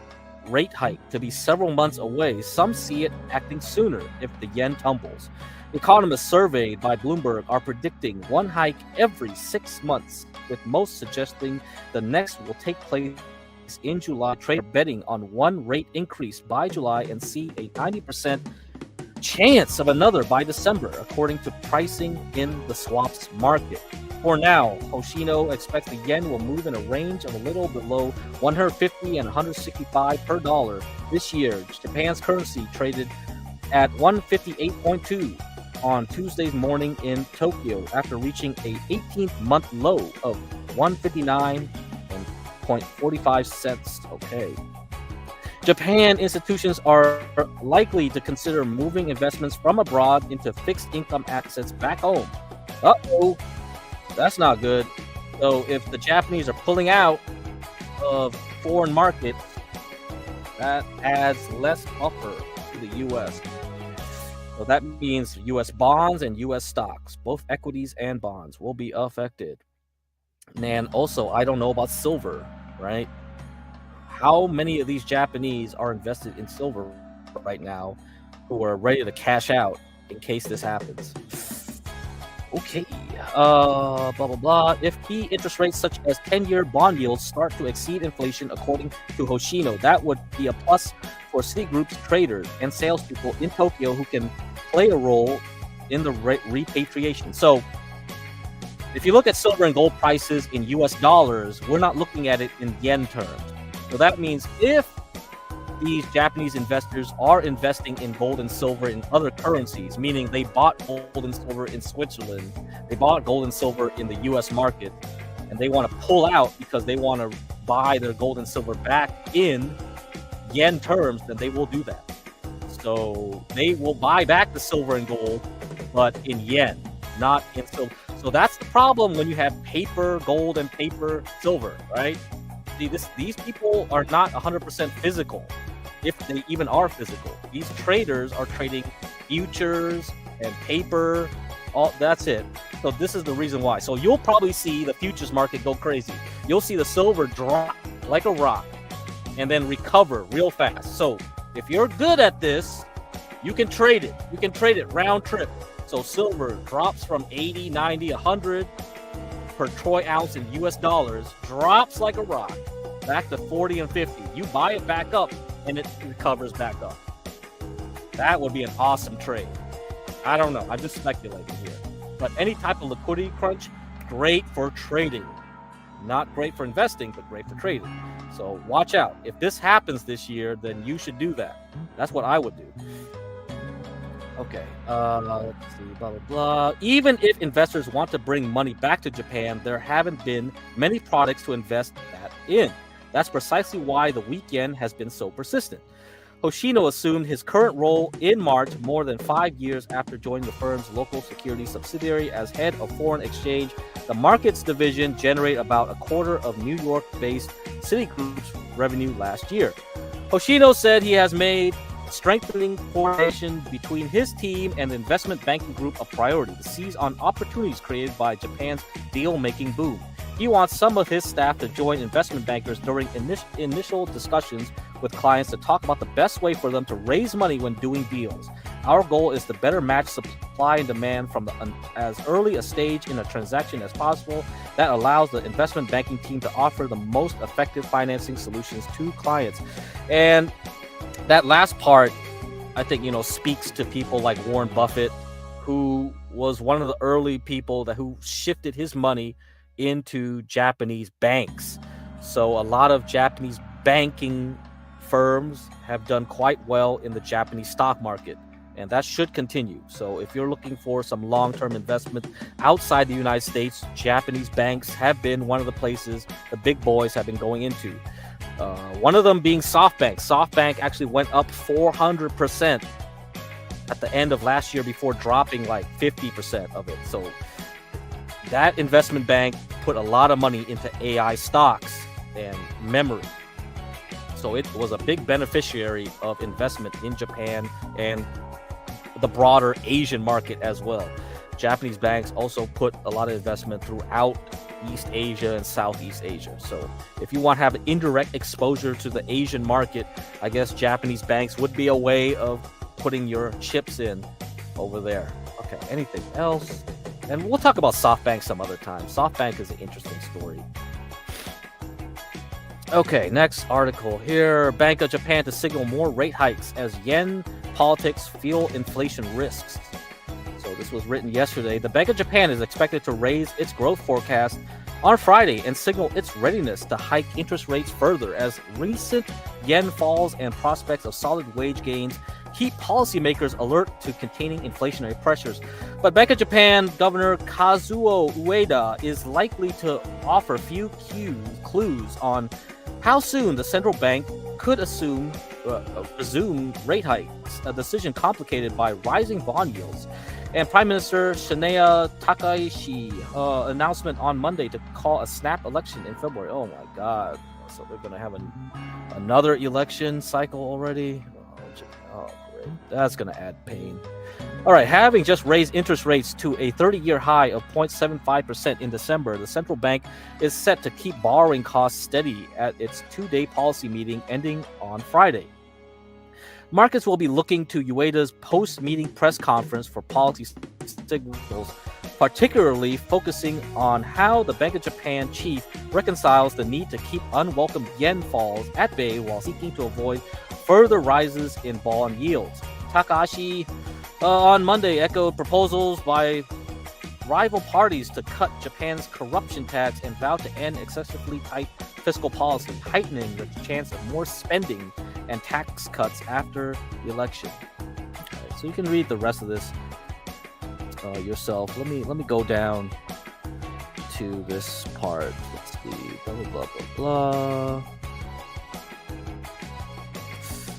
rate hike to be several months away, some see it acting sooner if the yen tumbles. Economists surveyed by Bloomberg are predicting one hike every 6 months, with most suggesting the next will take place in July. Traders are betting on one rate increase by July and see a 90% chance of another by December, according to pricing in the swaps market. For now, Hoshino expects the yen will move in a range of a little below 150 and 165 per dollar this year. Japan's currency traded at 158.2 on Tuesday's morning in Tokyo after reaching a 18th-month low of 159.45 cents. Okay. Japan institutions are likely to consider moving investments from abroad into fixed income assets back home. Uh-oh. That's not good. So if the Japanese are pulling out of foreign markets, that adds less buffer to the U.S. So that means U.S. bonds and U.S. stocks, both equities and bonds, will be affected. And also, I don't know about silver, right? How many of these Japanese are invested in silver right now who are ready to cash out in case this happens? Okay, blah, blah, blah. If key interest rates such as 10-year bond yields start to exceed inflation, according to Hoshino, that would be a plus for Citigroup's traders and salespeople in Tokyo who can play a role in the repatriation. So if you look at silver and gold prices in US dollars, we're not looking at it in yen terms. So that means if these Japanese investors are investing in gold and silver in other currencies, meaning they bought gold and silver in Switzerland, they bought gold and silver in the US market, and they want to pull out because they want to buy their gold and silver back in yen terms, then they will do that. So they will buy back the silver and gold, but in yen, not in silver. So that's the problem when you have paper gold and paper silver, right? See, these people are not 100% physical, if they even are physical. These traders are trading futures and paper. All that's it. So this is the reason why. So you'll probably see the futures market go crazy. You'll see the silver drop like a rock and then recover real fast. So if you're good at this, you can trade it. You can trade it round trip. So silver drops from 80, 90, 100 per troy ounce in US dollars, drops like a rock, back to 40 and 50. You buy it back up and it recovers back up. That would be an awesome trade. I don't know. I'm just speculating here. But any type of liquidity crunch, great for trading. Not great for investing, but great for trading. So watch out. If this happens this year, then you should do that. That's what I would do. Okay, let's see, blah, blah, blah. Even if investors want to bring money back to Japan, there haven't been many products to invest that in. That's precisely why the weak yen has been so persistent. Hoshino assumed his current role in March, more than 5 years after joining the firm's local securities subsidiary as head of foreign exchange. The markets division generated about a quarter of New York-based Citigroup's revenue last year. Hoshino said he has made strengthening coordination between his team and the investment banking group a priority to seize on opportunities created by Japan's deal-making boom. He wants some of his staff to join investment bankers during initial discussions with clients to talk about the best way for them to raise money when doing deals. Our goal is to better match supply and demand from as early a stage in a transaction as possible. That allows the investment banking team to offer the most effective financing solutions to clients. And that last part, I think, speaks to people like Warren Buffett, who was one of the early people who shifted his money into Japanese banks. So a lot of Japanese banking firms have done quite well in the Japanese stock market, and that should continue. So if you're looking for some long-term investment outside the United States, Japanese banks have been one of the places the big boys have been going into. One of them being SoftBank. SoftBank actually went up 400% at the end of last year before dropping like 50% of it. So that investment bank put a lot of money into AI stocks and memory. So it was a big beneficiary of investment in Japan and the broader Asian market as well. Japanese banks also put a lot of investment throughout East Asia and Southeast Asia. So if you want to have indirect exposure to the Asian market, I guess Japanese banks would be a way of putting your chips in over there. Okay, anything else? And we'll talk about SoftBank some other time. SoftBank is an interesting story. Okay, next article here. Bank of Japan to signal more rate hikes as yen politics fuel inflation risks. So this was written yesterday. The Bank of Japan is expected to raise its growth forecast on Friday and signal its readiness to hike interest rates further as recent yen falls and prospects of solid wage gains keep policymakers alert to containing inflationary pressures. But Bank of Japan Governor Kazuo Ueda is likely to offer few clues on how soon the central bank could resume rate hikes, a decision complicated by rising bond yields And Prime Minister Shinya Takaishi announcement on Monday to call a snap election in February. Oh my God! So they're gonna have another election cycle already. Oh, great! That's gonna add pain. All right, having just raised interest rates to a 30-year high of 0.75% in December, the central bank is set to keep borrowing costs steady at its two-day policy meeting ending on Friday. Markets will be looking to Ueda's post-meeting press conference for policy signals, particularly focusing on how the Bank of Japan chief reconciles the need to keep unwelcome yen falls at bay while seeking to avoid further rises in bond yields. Takahashi on Monday echoed proposals by rival parties to cut Japan's corruption tax and vowed to end excessively tight fiscal policy, heightening the chance of more spending and tax cuts after the election. Right, so you can read the rest of this yourself. Let me go down to this part. Let's see. Blah blah blah blah blah.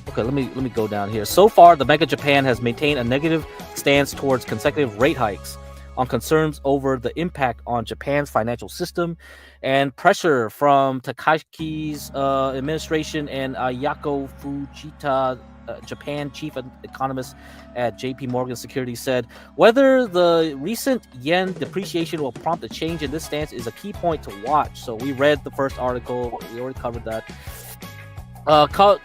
Okay, let me go down here. So far, the Bank of Japan has maintained a negative stance towards consecutive rate hikes on concerns over the impact on Japan's financial system and pressure from Takashi's administration and Ayako Fujita, Japan chief economist at JP Morgan Securities, said whether the recent yen depreciation will prompt a change in this stance is a key point to watch. So we read the first article. We already covered that.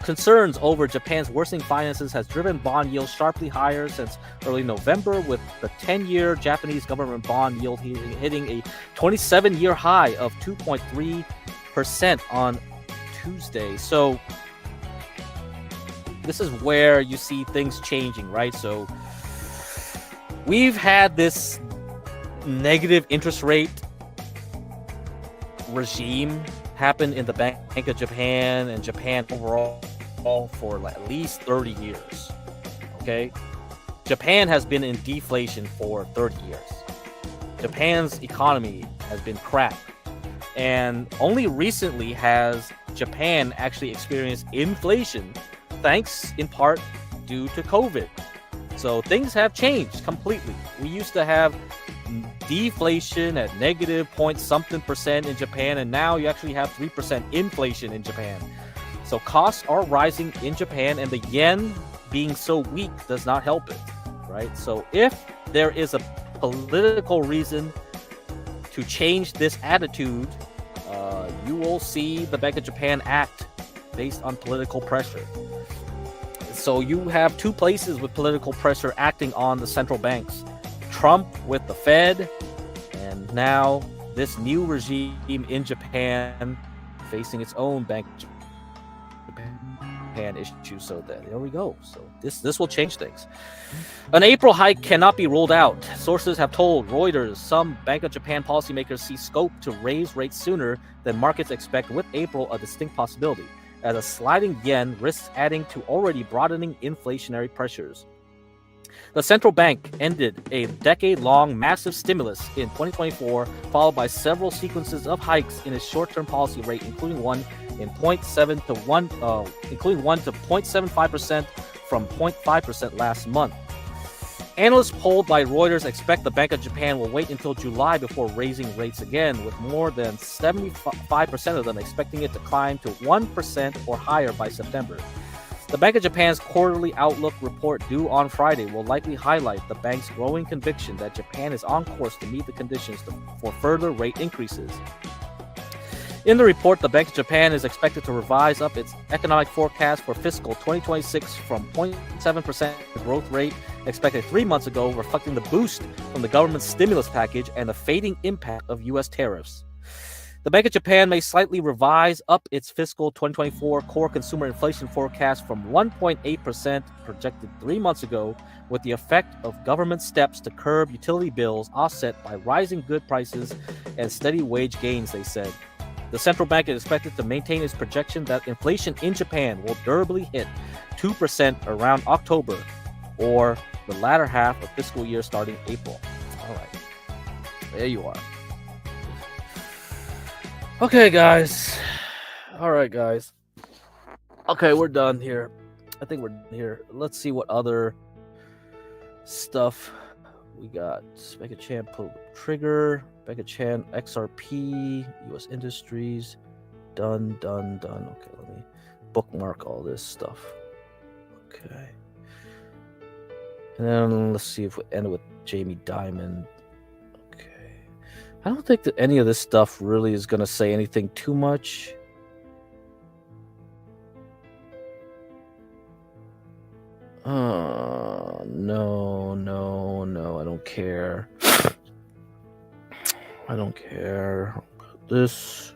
Concerns over Japan's worsening finances has driven bond yields sharply higher since early November, with the 10-year Japanese government bond yield hitting a 27-year high of 2.3% on Tuesday. So this is where you see things changing, right? So we've had this negative interest rate regime happened in the Bank of Japan and Japan overall for at least 30 years. Okay? Japan has been in deflation for 30 years. Japan's economy has been crap. And only recently has Japan actually experienced inflation, thanks in part due to COVID. So things have changed completely. We used to have deflation at negative point something percent in Japan, and now you actually have 3% inflation in Japan. So costs are rising in Japan, and the yen being so weak does not help it, right? So if there is a political reason to change this attitude, you will see the Bank of Japan act based on political pressure. So you have two places with political pressure acting on the central banks. Trump with the Fed, and now this new regime in Japan facing its own Bank of Japan issue. So there we go. So this will change things. An April hike cannot be ruled out. Sources have told Reuters some Bank of Japan policymakers see scope to raise rates sooner than markets expect, with April a distinct possibility, as a sliding yen risks adding to already broadening inflationary pressures. The central bank ended a decade-long massive stimulus in 2024, followed by several sequences of hikes in its short-term policy rate, including one to 0.75% from 0.5% last month. Analysts polled by Reuters expect the Bank of Japan will wait until July before raising rates again, with more than 75% of them expecting it to climb to 1% or higher by September. The Bank of Japan's quarterly outlook report due on Friday will likely highlight the bank's growing conviction that Japan is on course to meet the conditions for further rate increases. In the report, the Bank of Japan is expected to revise up its economic forecast for fiscal 2026 from 0.7% growth rate expected 3 months ago, reflecting the boost from the government's stimulus package and the fading impact of U.S. tariffs. The Bank of Japan may slightly revise up its fiscal 2024 core consumer inflation forecast from 1.8% projected 3 months ago, with the effect of government steps to curb utility bills offset by rising good prices and steady wage gains, they said. The central bank is expected to maintain its projection that inflation in Japan will durably hit 2% around October, or the latter half of fiscal year starting April. All right. There you are. Okay, guys. All right, guys. Okay, we're done here. I think we're done here. Let's see what other stuff We got Becca Chan pull the trigger. Becca Chan XRP, US Industries. Done. Okay, let me bookmark all this stuff. Okay. And then let's see if we end with Jamie Dimon. Okay. I don't think that any of this stuff really is going to say anything too much. No, I don't care. I don't care about this.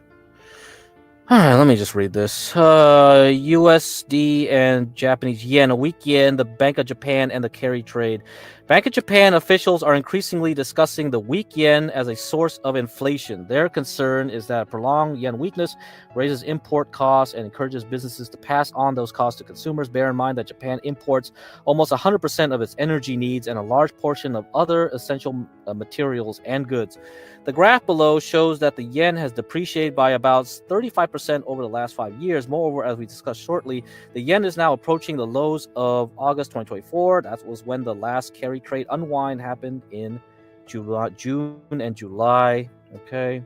All right, let me just read this. USD and Japanese yen, a weak yen, the Bank of Japan, and the carry trade. Bank of Japan officials are increasingly discussing the weak yen as a source of inflation. Their concern is that prolonged yen weakness raises import costs and encourages businesses to pass on those costs to consumers. Bear in mind that Japan imports almost 100% of its energy needs and a large portion of other essential materials and goods. The graph below shows that the yen has depreciated by about 35% over the last 5 years. Moreover, as we discussed shortly, the yen is now approaching the lows of August 2024. That was when the last carry trade unwind happened in June and July. Okay,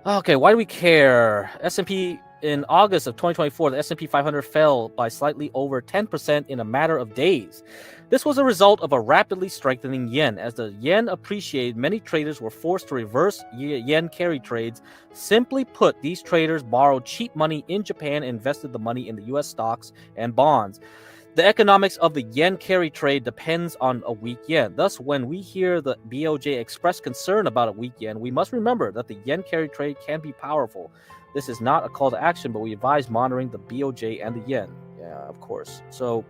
why do we care? S&P in August of 2024, the S&P 500 fell by slightly over 10% in a matter of days. This was a result of a rapidly strengthening yen. As the yen appreciated, many traders were forced to reverse yen carry trades. Simply put, these traders borrowed cheap money in Japan and invested the money in the US stocks and bonds. The economics of the yen carry trade depends on a weak yen. Thus, when we hear the BoJ express concern about a weak yen, we must remember that the yen carry trade can be powerful. This is not a call to action, but we advise monitoring the BoJ and the yen. Yeah, of course. So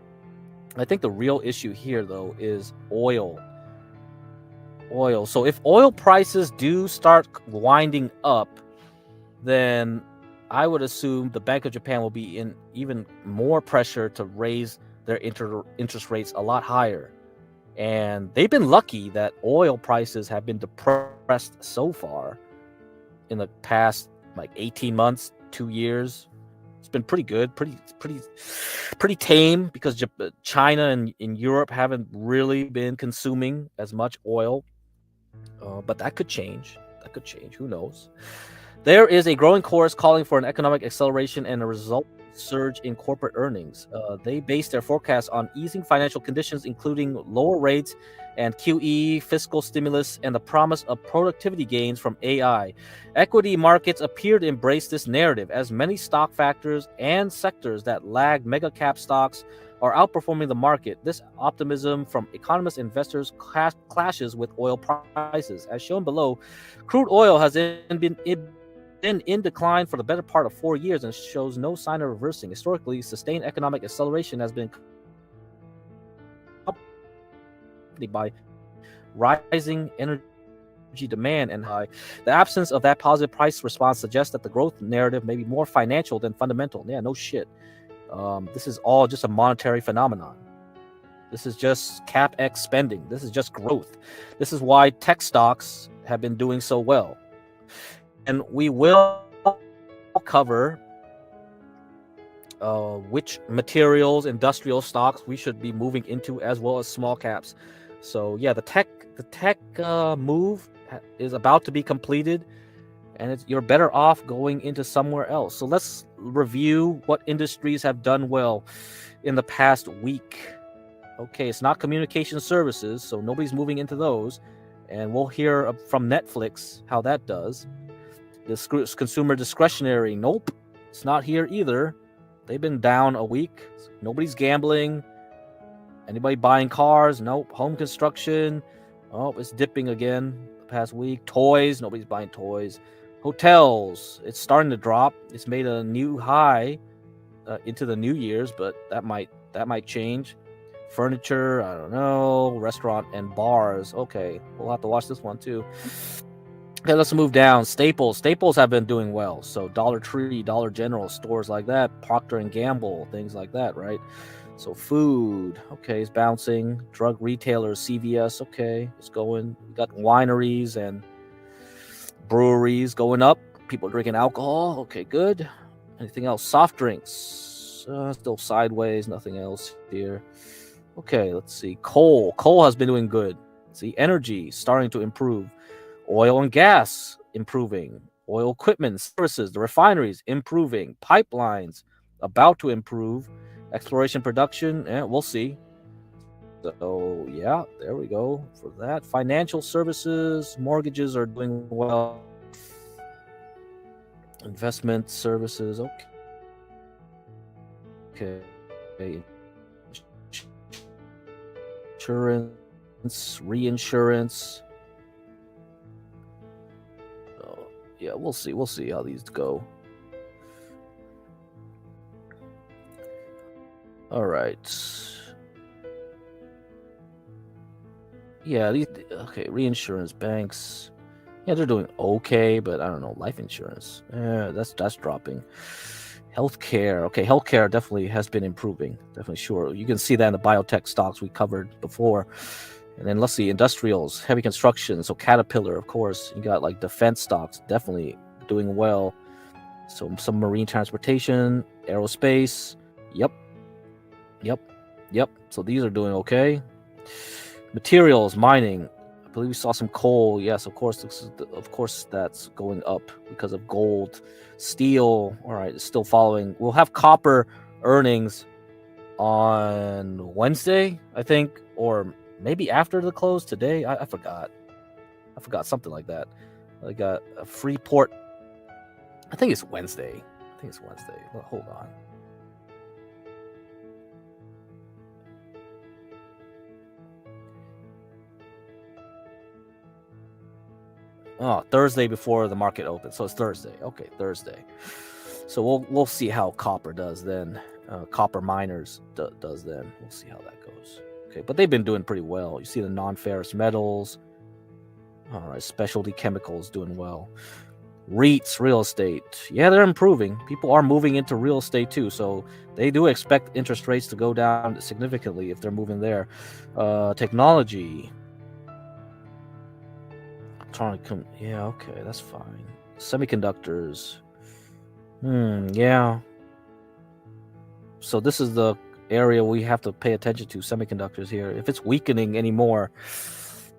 I think the real issue here, though, is oil. So if oil prices do start winding up, then I would assume the Bank of Japan will be in even more pressure to raise their interest rates a lot higher. And they've been lucky that oil prices have been depressed so far in the past like 18 months, 2 years. It's been pretty good, pretty tame, because China and in Europe haven't really been consuming as much oil. But that could change. Who knows? There is a growing chorus calling for an economic acceleration and a result surge in corporate earnings. They base their forecasts on easing financial conditions, including lower rates and QE, fiscal stimulus, and the promise of productivity gains from AI. Equity markets appear to embrace this narrative, as many stock factors and sectors that lag mega cap stocks are outperforming the market. This optimism from economists and investors clashes with oil prices. As shown below, crude oil has been in decline for the better part of 4 years and shows no sign of reversing. Historically, sustained economic acceleration has been accompanied by rising energy demand and high. The absence of that positive price response suggests that the growth narrative may be more financial than fundamental. Yeah, no shit. This is all just a monetary phenomenon. This is just CapEx spending. This is just growth. This is why tech stocks have been doing so well. And we will cover which materials, industrial stocks we should be moving into, as well as small caps. So yeah, the tech move is about to be completed, and you're better off going into somewhere else. So let's review what industries have done well in the past week. Okay, it's not communication services, so nobody's moving into those. And we'll hear from Netflix how that does. This consumer discretionary, nope, it's not here either. They've been down a week. Nobody's gambling. Anybody buying cars? Nope. Home construction, oh, it's dipping again the past week. Toys, nobody's buying toys. Hotels, it's starting to drop. It's made a new high into the New Year's, but that might change. Furniture, I don't know. Restaurant and bars, okay, we'll have to watch this one too. Okay, let's move down. Staples have been doing well. So Dollar Tree, Dollar General, stores like that, Procter and Gamble, things like that, right? So food, okay, is bouncing. Drug retailers, CVS, okay, it's going. We got wineries and breweries going up. People drinking alcohol, okay, good. Anything else? Soft drinks, still sideways. Nothing else here. Okay, let's see. Coal has been doing good. See, energy starting to improve. Oil and gas improving. Oil equipment, services, the refineries improving. Pipelines about to improve. Exploration, production, we'll see. So yeah, there we go for that. Financial services, mortgages are doing well. Investment services, okay. Insurance, reinsurance. Oh, yeah, we'll see. We'll see how these go. All right. Yeah, these okay. Reinsurance banks. Yeah, they're doing okay, but I don't know. Life insurance. That's dropping. Healthcare. Okay, healthcare definitely has been improving. Definitely sure. You can see that in the biotech stocks we covered before. And then let's see, industrials, heavy construction. So Caterpillar, of course. You got like defense stocks definitely doing well. So some marine transportation, aerospace. Yep. So these are doing okay. Materials, mining. I believe we saw some coal. Yes, of course. Of course, that's going up because of gold. Steel, all right, it's still following. We'll have copper earnings on Wednesday, I think, or maybe after the close today. I forgot. Something like that. Like a Freeport. I think it's Wednesday. Well, hold on. Oh, Thursday before the market opens. So it's Thursday. Okay, Thursday. So we'll see how copper does then. Copper miners does then. We'll see how that goes. Okay, but they've been doing pretty well. You see the non-ferrous metals. All right, specialty chemicals doing well. REITs, real estate. Yeah, they're improving. People are moving into real estate too. So they do expect interest rates to go down significantly if they're moving there. Technology. Yeah, okay, that's fine. Semiconductors. Yeah. So this is the area we have to pay attention to, semiconductors here. If it's weakening anymore,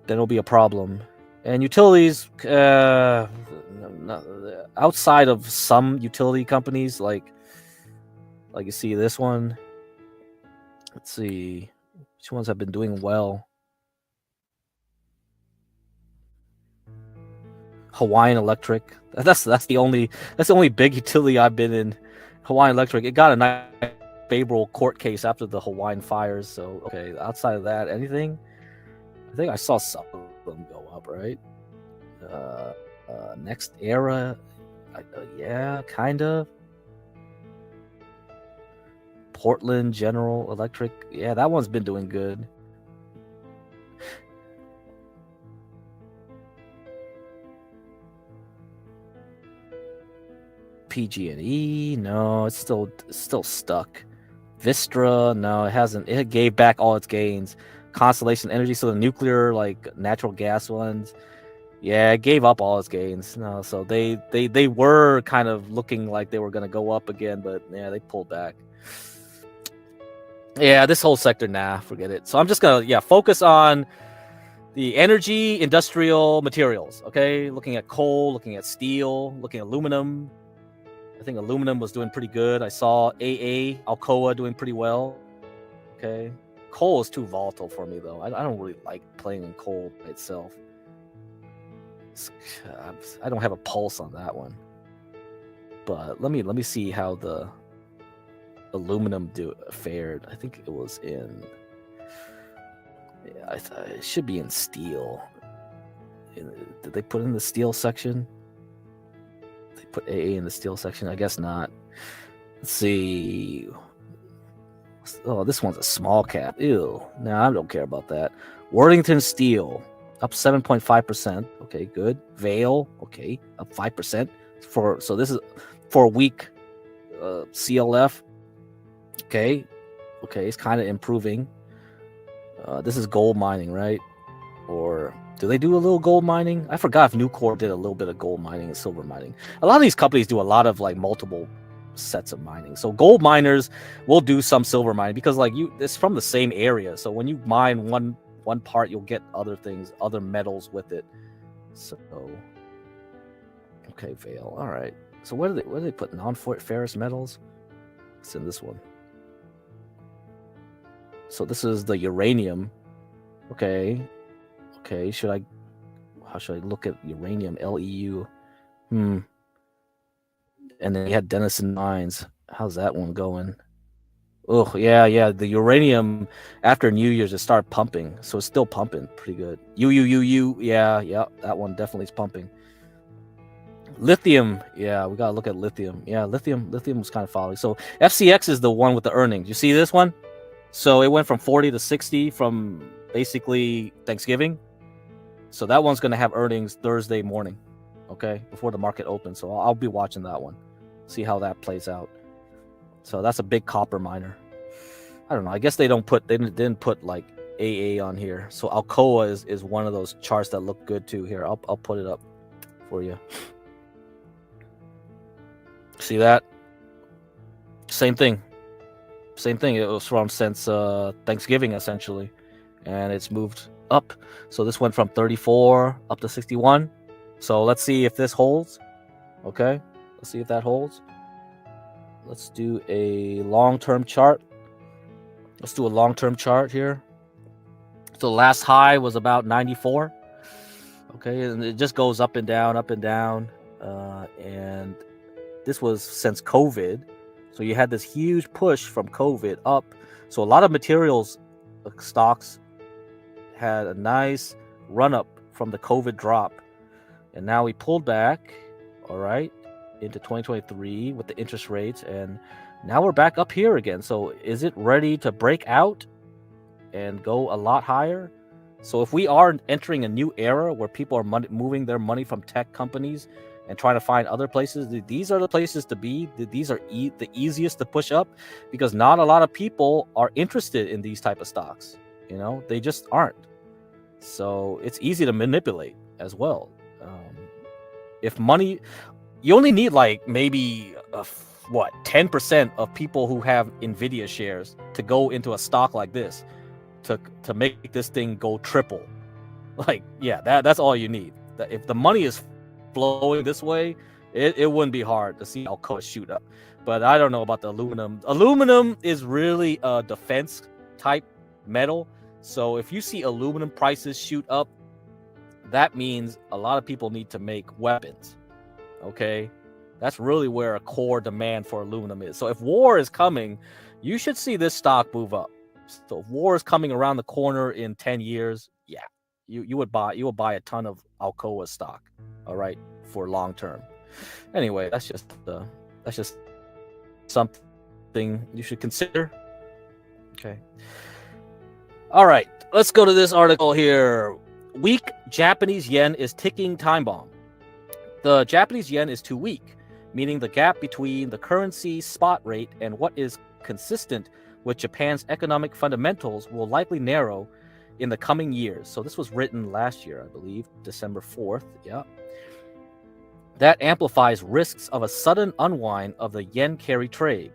then it'll be a problem. And utilities, outside of some utility companies, like you see this one. Let's see, which ones have been doing well? Hawaiian Electric. That's the only big utility I've been in. Hawaiian Electric. It got a nice favorable court case after the Hawaiian fires. So okay, outside of that, anything? I think I saw some of them go up, right? Next era. Yeah, kind of. Portland General Electric. Yeah, that one's been doing good. PG&E, no, it's still stuck. Vistra, no, it hasn't. It gave back all its gains. Constellation Energy, so the nuclear, like natural gas ones, yeah, it gave up all its gains. No, so they were kind of looking like they were going to go up again, but yeah, they pulled back. Yeah, this whole sector, nah, forget it. So I'm just gonna focus on the energy, industrial materials. Okay, looking at coal, looking at steel, looking at aluminum. I think aluminum was doing pretty good. I saw Alcoa doing pretty well. Okay. Coal is too volatile for me, though. I don't really like playing in coal by itself. I don't have a pulse on that one. But let me see how the aluminum fared. I think it was in... Yeah, it should be in steel. Did they put in the steel section? Put AA in the steel section? I guess not. Let's see. Oh, this one's a small cap. Ew. No, I don't care about that. Worthington Steel up 7.5%. Okay, good. Vale, okay, up 5%. So this is for a week. CLF. Okay, it's kind of improving. This is gold mining, right? Or do they do a little gold mining? I forgot if Nucor did a little bit of gold mining and silver mining. A lot of these companies do a lot of like multiple sets of mining. So gold miners will do some silver mining because like it's from the same area. So when you mine one part, you'll get other things, other metals with it. So okay, Vale. All right. So where do they put non-ferrous metals? It's in this one. So this is the uranium. Okay. Okay. How should I look at uranium? LEU. And then you had Denison Mines. How's that one going? Oh, yeah. The uranium after New Year's it started pumping. So it's still pumping pretty good. UwU. Yeah. That one definitely is pumping. Lithium. Yeah, we got to look at lithium. Yeah, lithium was kind of following. So FCX is the one with the earnings. You see this one? So it went from 40 to 60 from basically Thanksgiving. So that one's going to have earnings Thursday morning, okay, before the market opens. So I'll be watching that one, see how that plays out. So that's a big copper miner. I don't know. I guess they didn't put like AA on here. So Alcoa is one of those charts that look good too. Here, I'll put it up for you. See that? Same thing. It was from since Thanksgiving essentially, and it's moved up. So this went from 34 up to 61. So let's see if this holds. Okay, let's see if that holds. Let's do a long-term chart. Let's do a long-term chart here. So the last high was about 94. Okay, and it just goes up and down, and this was since COVID. So you had this huge push from COVID up. So a lot of materials stocks had a nice run up from the COVID drop. And now we pulled back, all right, into 2023 with the interest rates. And now we're back up here again. So is it ready to break out and go a lot higher? So if we are entering a new era where people are moving their money from tech companies and trying to find other places, these are the places to be. These are the easiest to push up because not a lot of people are interested in these type of stocks. You know, they just aren't. So it's easy to manipulate as well. If money, you only need like maybe 10% of people who have Nvidia shares to go into a stock like this to make this thing go triple. Like, yeah, that's all you need. If the money is flowing this way, it wouldn't be hard to see Alcoa shoot up. But I don't know about the aluminum. Aluminum is really a defense type metal. So if you see aluminum prices shoot up, that means a lot of people need to make weapons. Okay, that's really where a core demand for aluminum is. So if war is coming, you should see this stock move up. So if war is coming around the corner in 10 years, yeah, you would buy a ton of Alcoa stock, all right, for long term. Anyway, that's just something you should consider. Okay. All right, let's go to this article here. Weak Japanese yen is ticking time bomb. The Japanese yen is too weak, meaning the gap between the currency spot rate and what is consistent with Japan's economic fundamentals will likely narrow in the coming years. So this was written last year, I believe, December 4th. Yeah. That amplifies risks of a sudden unwind of the yen carry trade.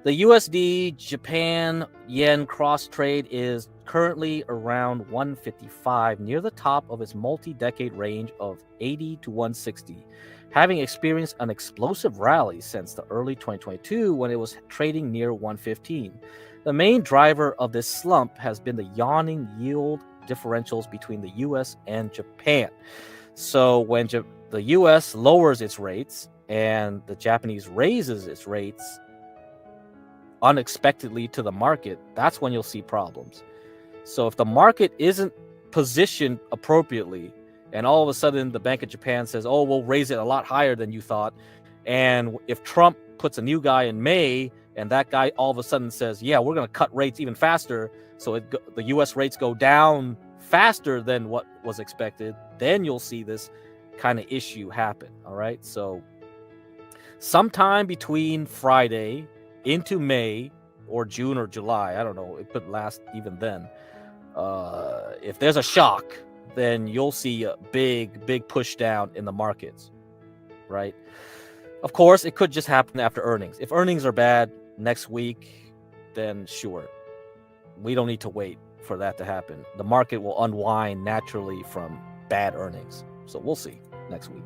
The USD Japan yen cross trade is currently around 155, near the top of its multi-decade range of 80 to 160, having experienced an explosive rally since the early 2022 when it was trading near 115. The main driver of this slump has been the yawning yield differentials between the US and Japan. So when the US lowers its rates and the Japanese raises its rates unexpectedly to the market, that's when you'll see problems. So if the market isn't positioned appropriately and all of a sudden the Bank of Japan says, oh, we'll raise it a lot higher than you thought, and if Trump puts a new guy in May and that guy all of a sudden says, yeah, we're going to cut rates even faster, so the US rates go down faster than what was expected, then you'll see this kind of issue happen. All right, so sometime between Friday into May or June or July, I don't know, it could last even then. If there's a shock, then you'll see a big push down in the markets, right? Of course, it could just happen after earnings. If earnings are bad next week, then sure. We don't need to wait for that to happen. The market will unwind naturally from bad earnings. So we'll see next week.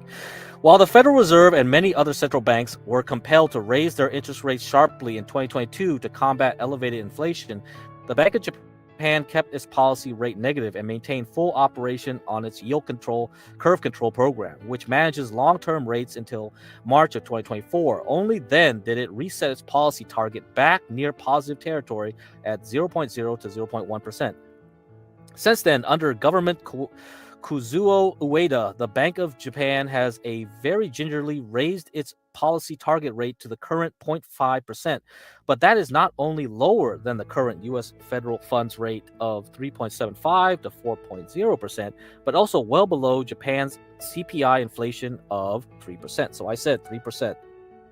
While the Federal Reserve and many other central banks were compelled to raise their interest rates sharply in 2022 to combat elevated inflation, the Bank of Japan kept its policy rate negative and maintained full operation on its yield control curve control program, which manages long-term rates until March of 2024. Only then did it reset its policy target back near positive territory at 0.0 to 0.1%. Since then, under government Kazuo Ueda, the Bank of Japan has a very gingerly raised its policy target rate to the current 0.5%, but that is not only lower than the current U.S. federal funds rate of 3.75 to 4.0%, but also well below Japan's CPI inflation of 3%. So I said 3%.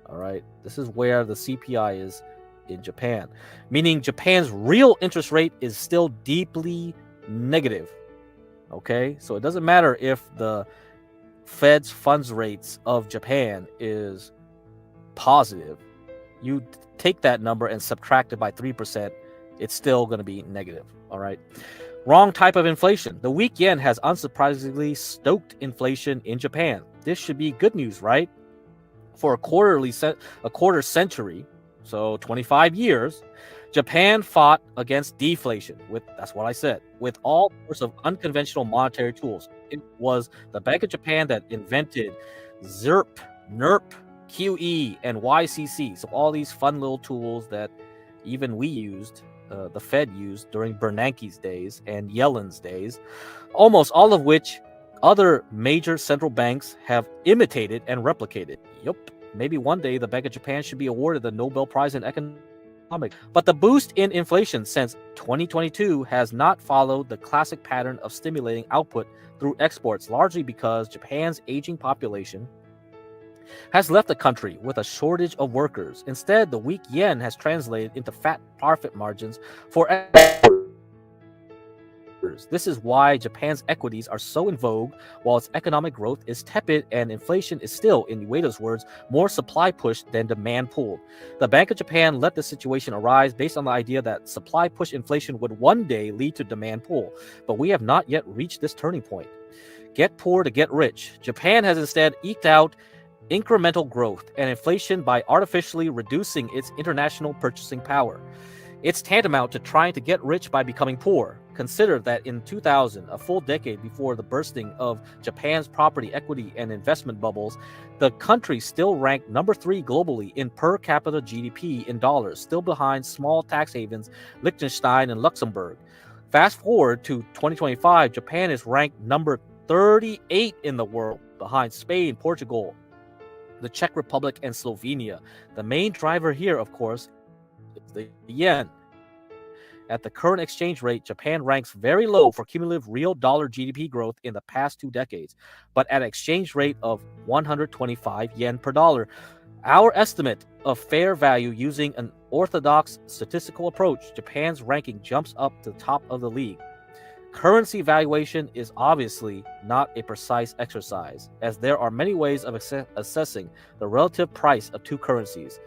All right, this is where the CPI is in Japan, meaning Japan's real interest rate is still deeply negative. Okay, so it doesn't matter if the Fed's funds rates of Japan is positive. You take that number and subtract it by 3%, it's still going to be negative. All right. Wrong type of inflation. The weak yen has unsurprisingly stoked inflation in Japan. This should be good news, right? For a quarter century, so 25 years, Japan fought against deflation that's what I said, with all sorts of unconventional monetary tools. It was the Bank of Japan that invented ZIRP, NERP, QE, and YCC. So all these fun little tools that even we used, the Fed used during Bernanke's days and Yellen's days, almost all of which other major central banks have imitated and replicated. Yup, maybe one day the Bank of Japan should be awarded the Nobel Prize in Economics. But the boost in inflation since 2022 has not followed the classic pattern of stimulating output through exports, largely because Japan's aging population has left the country with a shortage of workers. Instead, the weak yen has translated into fat profit margins for exporters. This is why Japan's equities are so in vogue, while its economic growth is tepid and inflation is still, in Ueda's words, more supply pushed than demand pulled. The Bank of Japan let this situation arise based on the idea that supply push inflation would one day lead to demand pull, but we have not yet reached this turning point. Get poor to get rich. Japan has instead eked out incremental growth and inflation by artificially reducing its international purchasing power. It's tantamount to trying to get rich by becoming poor. Consider that in 2000, a full decade before the bursting of Japan's property, equity, and investment bubbles, the country still ranked number 3 globally in per capita GDP in dollars, still behind small tax havens Liechtenstein and Luxembourg. Fast forward to 2025, Japan is ranked number 38 in the world, behind Spain, Portugal, the Czech Republic, and Slovenia. The main driver here, of course, is the yen. At the current exchange rate, Japan ranks very low for cumulative real dollar GDP growth in the past 2 decades, but at an exchange rate of 125 yen per dollar. Our estimate of fair value using an orthodox statistical approach, Japan's ranking jumps up to the top of the league. Currency valuation is obviously not a precise exercise, as there are many ways of assessing the relative price of two currencies.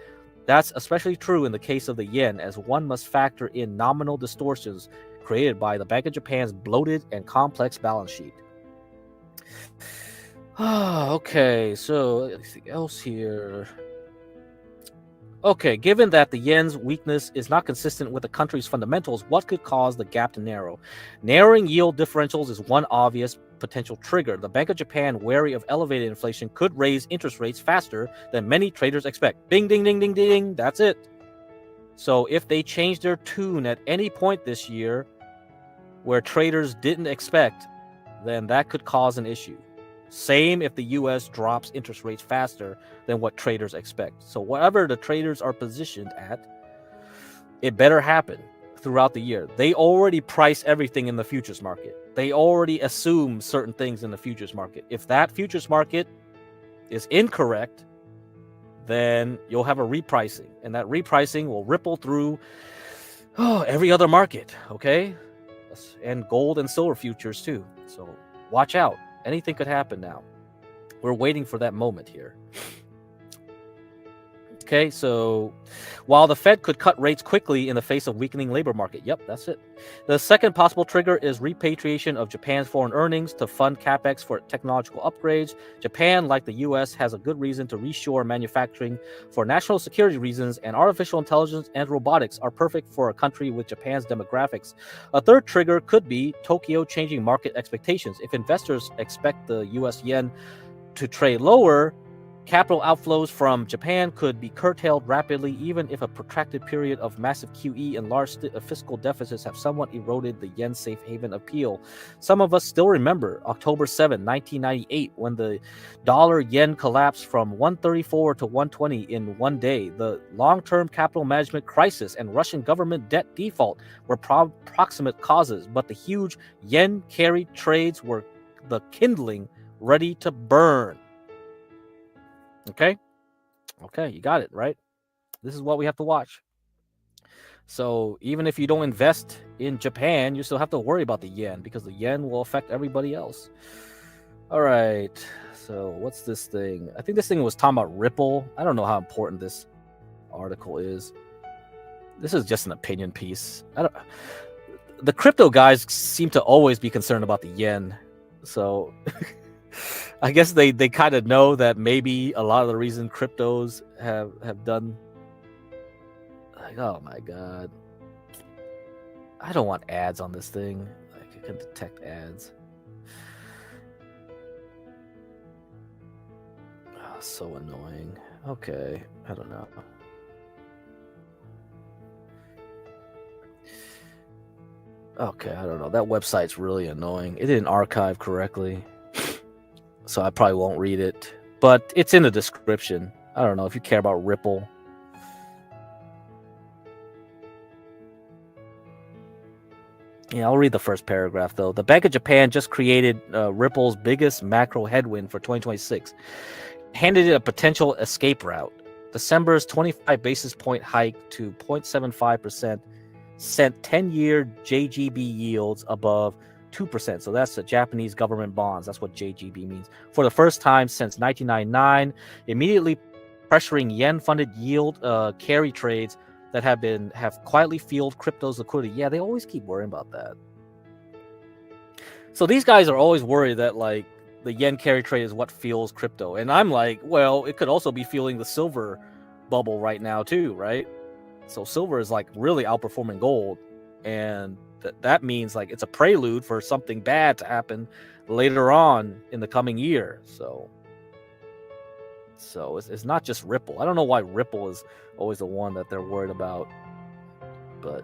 That's especially true in the case of the yen, as one must factor in nominal distortions created by the Bank of Japan's bloated and complex balance sheet. Okay, so anything else here? Okay, given that the yen's weakness is not consistent with the country's fundamentals, what could cause the gap to narrow? Narrowing yield differentials is one obvious potential trigger. The Bank of Japan, wary of elevated inflation, could raise interest rates faster than many traders expect. Ding, ding, ding, ding, ding. That's it. So if they change their tune at any point this year where traders didn't expect, then that could cause an issue. Same if the US drops interest rates faster than what traders expect. So whatever the traders are positioned at, it better happen throughout the year. They already price everything in the futures market. They already assume certain things in the futures market. If that futures market is incorrect, then you'll have a repricing, and that repricing will ripple through every other market, okay? And gold and silver futures too. So watch out. Anything could happen now. We're waiting for that moment here. Okay, so while the Fed could cut rates quickly in the face of weakening labor market, yep, that's it. The second possible trigger is repatriation of Japan's foreign earnings to fund capex for technological upgrades. Japan, like the U.S., has a good reason to reshore manufacturing for national security reasons, and artificial intelligence and robotics are perfect for a country with Japan's demographics. A third trigger could be Tokyo changing market expectations. If investors expect the U.S. yen to trade lower, capital outflows from Japan could be curtailed rapidly, even if a protracted period of massive QE and large fiscal deficits have somewhat eroded the yen safe haven appeal. Some of us still remember October 7, 1998, when the dollar-yen collapsed from 134 to 120 in one day. The long-term capital management crisis and Russian government debt default were proximate causes, but the huge yen-carried trades were the kindling ready to burn. Okay, you got it, right? This is what we have to watch. So even if you don't invest in Japan, you still have to worry about the yen, because the yen will affect everybody else. All right, so what's this thing? I think this thing was talking about Ripple. I don't know how important this article is. This is just an opinion piece. The crypto guys seem to always be concerned about the yen, so I guess they kind of know that maybe a lot of the reason cryptos have done, like, oh my god, I don't want ads on this thing. Like, it can detect ads. Oh, so annoying. Okay, I don't know. Okay, I don't know. That website's really annoying. It didn't archive correctly, so I probably won't read it. But it's in the description. I don't know if you care about Ripple. Yeah, I'll read the first paragraph, though. The Bank of Japan just created Ripple's biggest macro headwind for 2026. Handed it a potential escape route. December's 25 basis point hike to 0.75% sent 10-year JGB yields above 2%. So that's the Japanese government bonds. That's what JGB means. For the first time since 1999, immediately pressuring yen-funded yield carry trades that have quietly fueled crypto's liquidity. Yeah, they always keep worrying about that. So these guys are always worried that, like, the yen carry trade is what fuels crypto. And I'm like, well, it could also be fueling the silver bubble right now too, right? So silver is like really outperforming gold, and that means like it's a prelude for something bad to happen later on in the coming year. So it's not just Ripple. I don't know why Ripple is always the one that they're worried about, but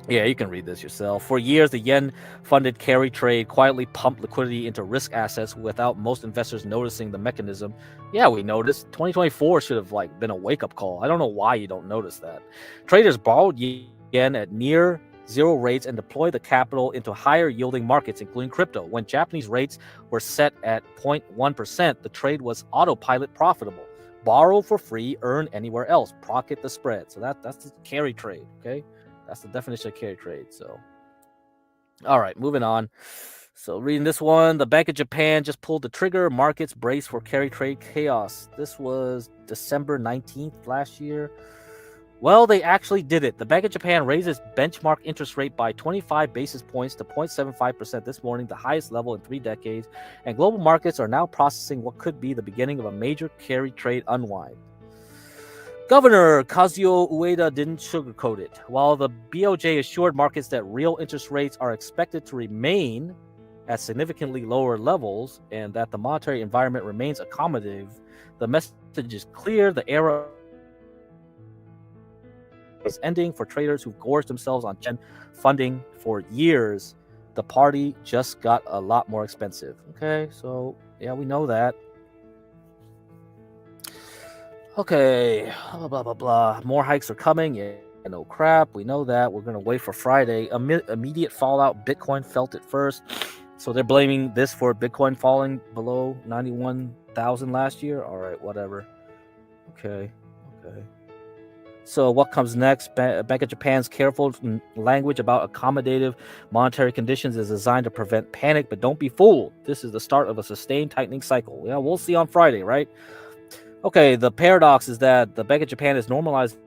yeah, you can read this yourself. For years, the yen-funded carry trade quietly pumped liquidity into risk assets without most investors noticing the mechanism. Yeah, we noticed. 2024 should have like been a wake-up call. I don't know why you don't notice that. Traders borrowed yen at near zero rates and deployed the capital into higher-yielding markets, including crypto. When Japanese rates were set at 0.1%, the trade was autopilot profitable. Borrow for free, earn anywhere else. Pocket the spread. So that's the carry trade, okay? That's the definition of carry trade. So, all right, moving on. So, reading this one, the Bank of Japan just pulled the trigger. Markets brace for carry trade chaos. This was December 19th last year. Well, they actually did it. The Bank of Japan raised its benchmark interest rate by 25 basis points to 0.75% this morning, the highest level in 3 decades. And global markets are now processing what could be the beginning of a major carry trade unwind. Governor Kazuo Ueda didn't sugarcoat it. While the BoJ assured markets that real interest rates are expected to remain at significantly lower levels and that the monetary environment remains accommodative, the message is clear. The era is ending for traders who've gorged themselves on yen funding for years. The party just got a lot more expensive. Okay, so yeah, we know that. Okay, blah, blah, blah, blah. More hikes are coming. Yeah, no crap. We know that. We're going to wait for Friday. Immediate fallout. Bitcoin felt it first. So they're blaming this for Bitcoin falling below 91,000 last year. All right, whatever. Okay. So what comes next? Bank of Japan's careful language about accommodative monetary conditions is designed to prevent panic, but don't be fooled. This is the start of a sustained tightening cycle. Yeah, we'll see on Friday, right? Okay, the paradox is that the Bank of Japan is normalized.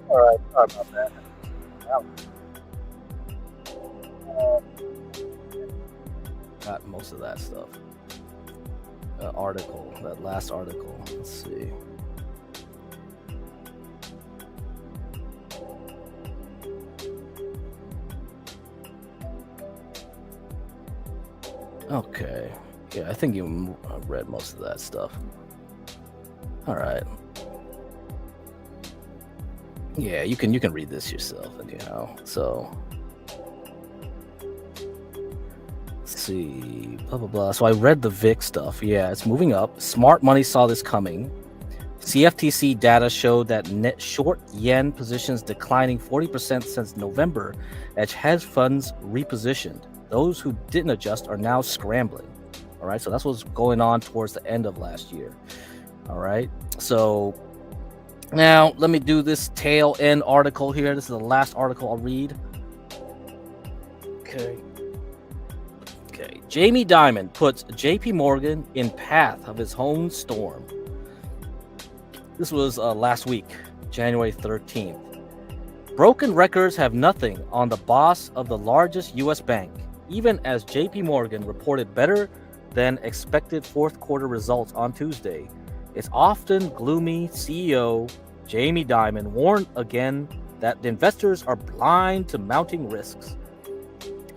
All right, sorry about that. Got most of that stuff. Article, that last article. Let's see. Okay. Yeah, I think you read most of that stuff. All right. Yeah, you can read this yourself, anyhow. So let's see. Blah blah blah. So I read the VIX stuff. Yeah, it's moving up. Smart money saw this coming. CFTC data showed that net short yen positions declining 40% since November as hedge funds repositioned. Those who didn't adjust are now scrambling. All right, so that's what's going on towards the end of last year. All right, so now let me do this tail end article here. This is the last article I'll read. Okay. Jamie Dimon puts JP Morgan in path of his own storm. This was last week, January 13th. Broken records have nothing on the boss of the largest U.S. bank, even as JP Morgan reported better than expected fourth quarter results on Tuesday. Its often gloomy CEO, Jamie Dimon, warned again that the investors are blind to mounting risks.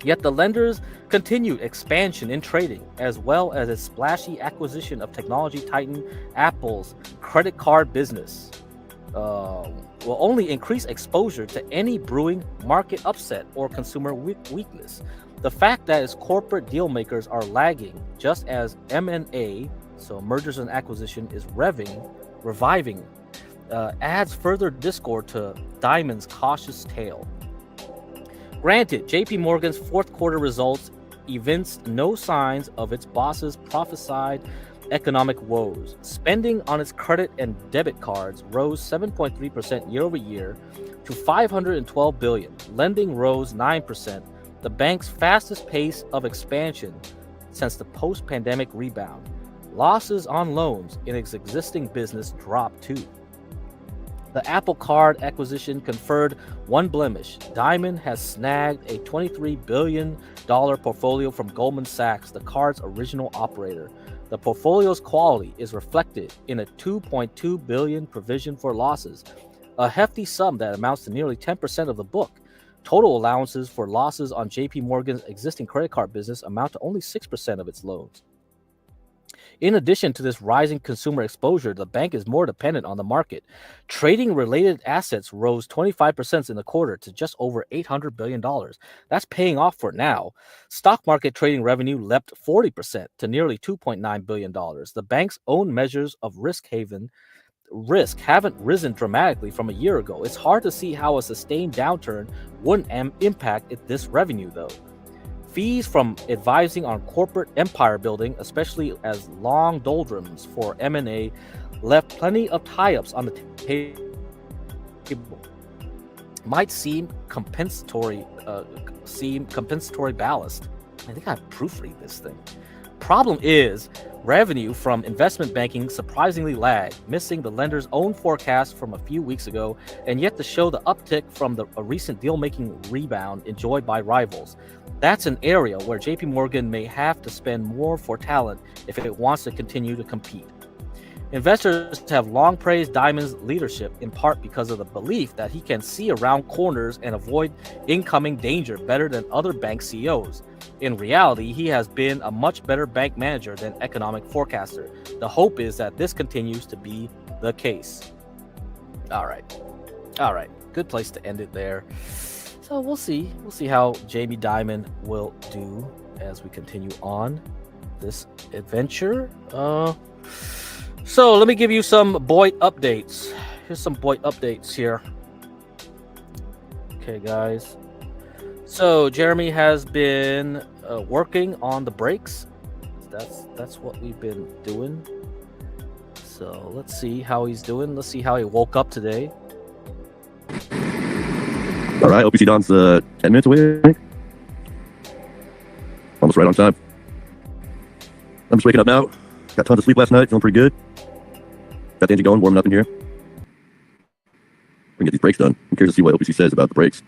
Yet the lenders continued expansion in trading, as well as a splashy acquisition of technology titan Apple's credit card business. Will only increase exposure to any brewing market upset or consumer weakness. The fact that its corporate deal makers are lagging, just as M&A, so mergers and acquisition, is reviving, adds further discord to Diamond's cautious tale. Granted, JP Morgan's fourth quarter results evinced no signs of its boss's prophesied economic woes. Spending on its credit and debit cards rose 7.3% year over year to $512 billion. Lending rose 9%, the bank's fastest pace of expansion since the post-pandemic rebound. Losses on loans in its existing business dropped too. The Apple Card acquisition conferred one blemish. Diamond has snagged a $23 billion portfolio from Goldman Sachs, the card's original operator. The portfolio's quality is reflected in a $2.2 billion provision for losses, a hefty sum that amounts to nearly 10% of the book. Total allowances for losses on JP Morgan's existing credit card business amount to only 6% of its loans. In addition to this rising consumer exposure, the bank is more dependent on the market. Trading-related assets rose 25% in the quarter to just over $800 billion. That's paying off for now. Stock market trading revenue leapt 40% to nearly $2.9 billion. The bank's own measures of risk haven't risen dramatically from a year ago. It's hard to see how a sustained downturn wouldn't impact this revenue, though. Fees from advising on corporate empire building, especially as long doldrums for M&A, left plenty of tie-ups on the table. Might seem compensatory ballast. I think I proofread this thing. Problem is, revenue from investment banking surprisingly lagged, missing the lender's own forecast from a few weeks ago, and yet to show the uptick from a recent deal-making rebound enjoyed by rivals. That's an area where JP Morgan may have to spend more for talent if it wants to continue to compete. Investors have long praised Diamond's leadership, in part because of the belief that he can see around corners and avoid incoming danger better than other bank CEOs. In reality, he has been a much better bank manager than economic forecaster. The hope is that this continues to be the case. All right. Good place to end it there. So we'll see how Jamie Dimon will do as we continue on this adventure. So let me give you some BoJ updates. Here's some BoJ updates here. Okay, guys. So Jeremy has been working on the brakes. That's what we've been doing. So let's see how he's doing. Let's see how he woke up today. All right, OPC Don's 10 minutes away, I think. Almost right on time. I'm just waking up now. Got tons of sleep last night, feeling pretty good. Got the engine going, warming up in here. We can get these brakes done. I'm curious to see what OPC says about the brakes.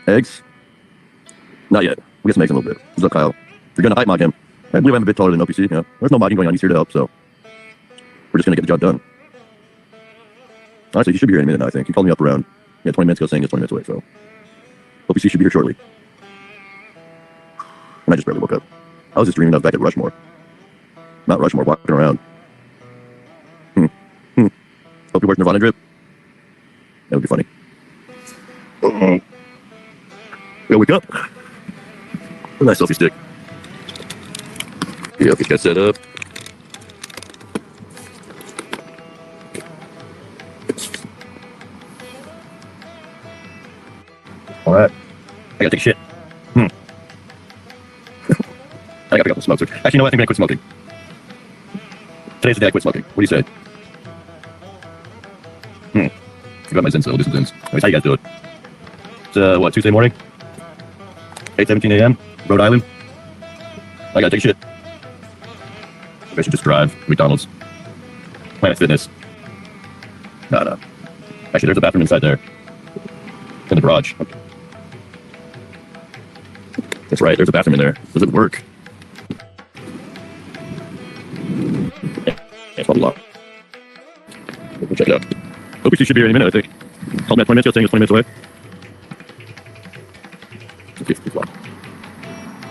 Eggs? Not yet. We get some eggs in a little bit. What's up, Kyle? You're going to height mod him. I believe I'm a bit taller than OPC. You know, there's no modding going on. He's here to help, so we're just going to get the job done. Honestly, he should be here in a minute now, I think. He called me up around 20 minutes ago saying he's 20 minutes away, so OPC should be here shortly. And I just barely woke up. I was just dreaming I was back at Rushmore. Not Rushmore, walking around. Hope you're working Nirvana drip. That would be funny. Gotta wake up. A nice selfie stick. Yeah, get that set up. All right. I gotta take a shit. I gotta pick up the smoke. Actually, you know what? I think I'm gonna quit smoking. Today's the day I quit smoking. What do you say? Forgot my Zins, so I'll do some Zins. Anyways, how you guys doing? It's, Tuesday morning? 8:17 a.m., Rhode Island. I gotta take a shit. Maybe I should just drive McDonald's. Planet Fitness. No. Actually, there's a bathroom inside there. In the garage. That's right, there's a bathroom in there. Does it work? Yeah, it's probably locked. We'll check it out. OPC should be here any minute, I think. Called me at 20 minutes ago saying it's 20 minutes away. Okay, it's fine.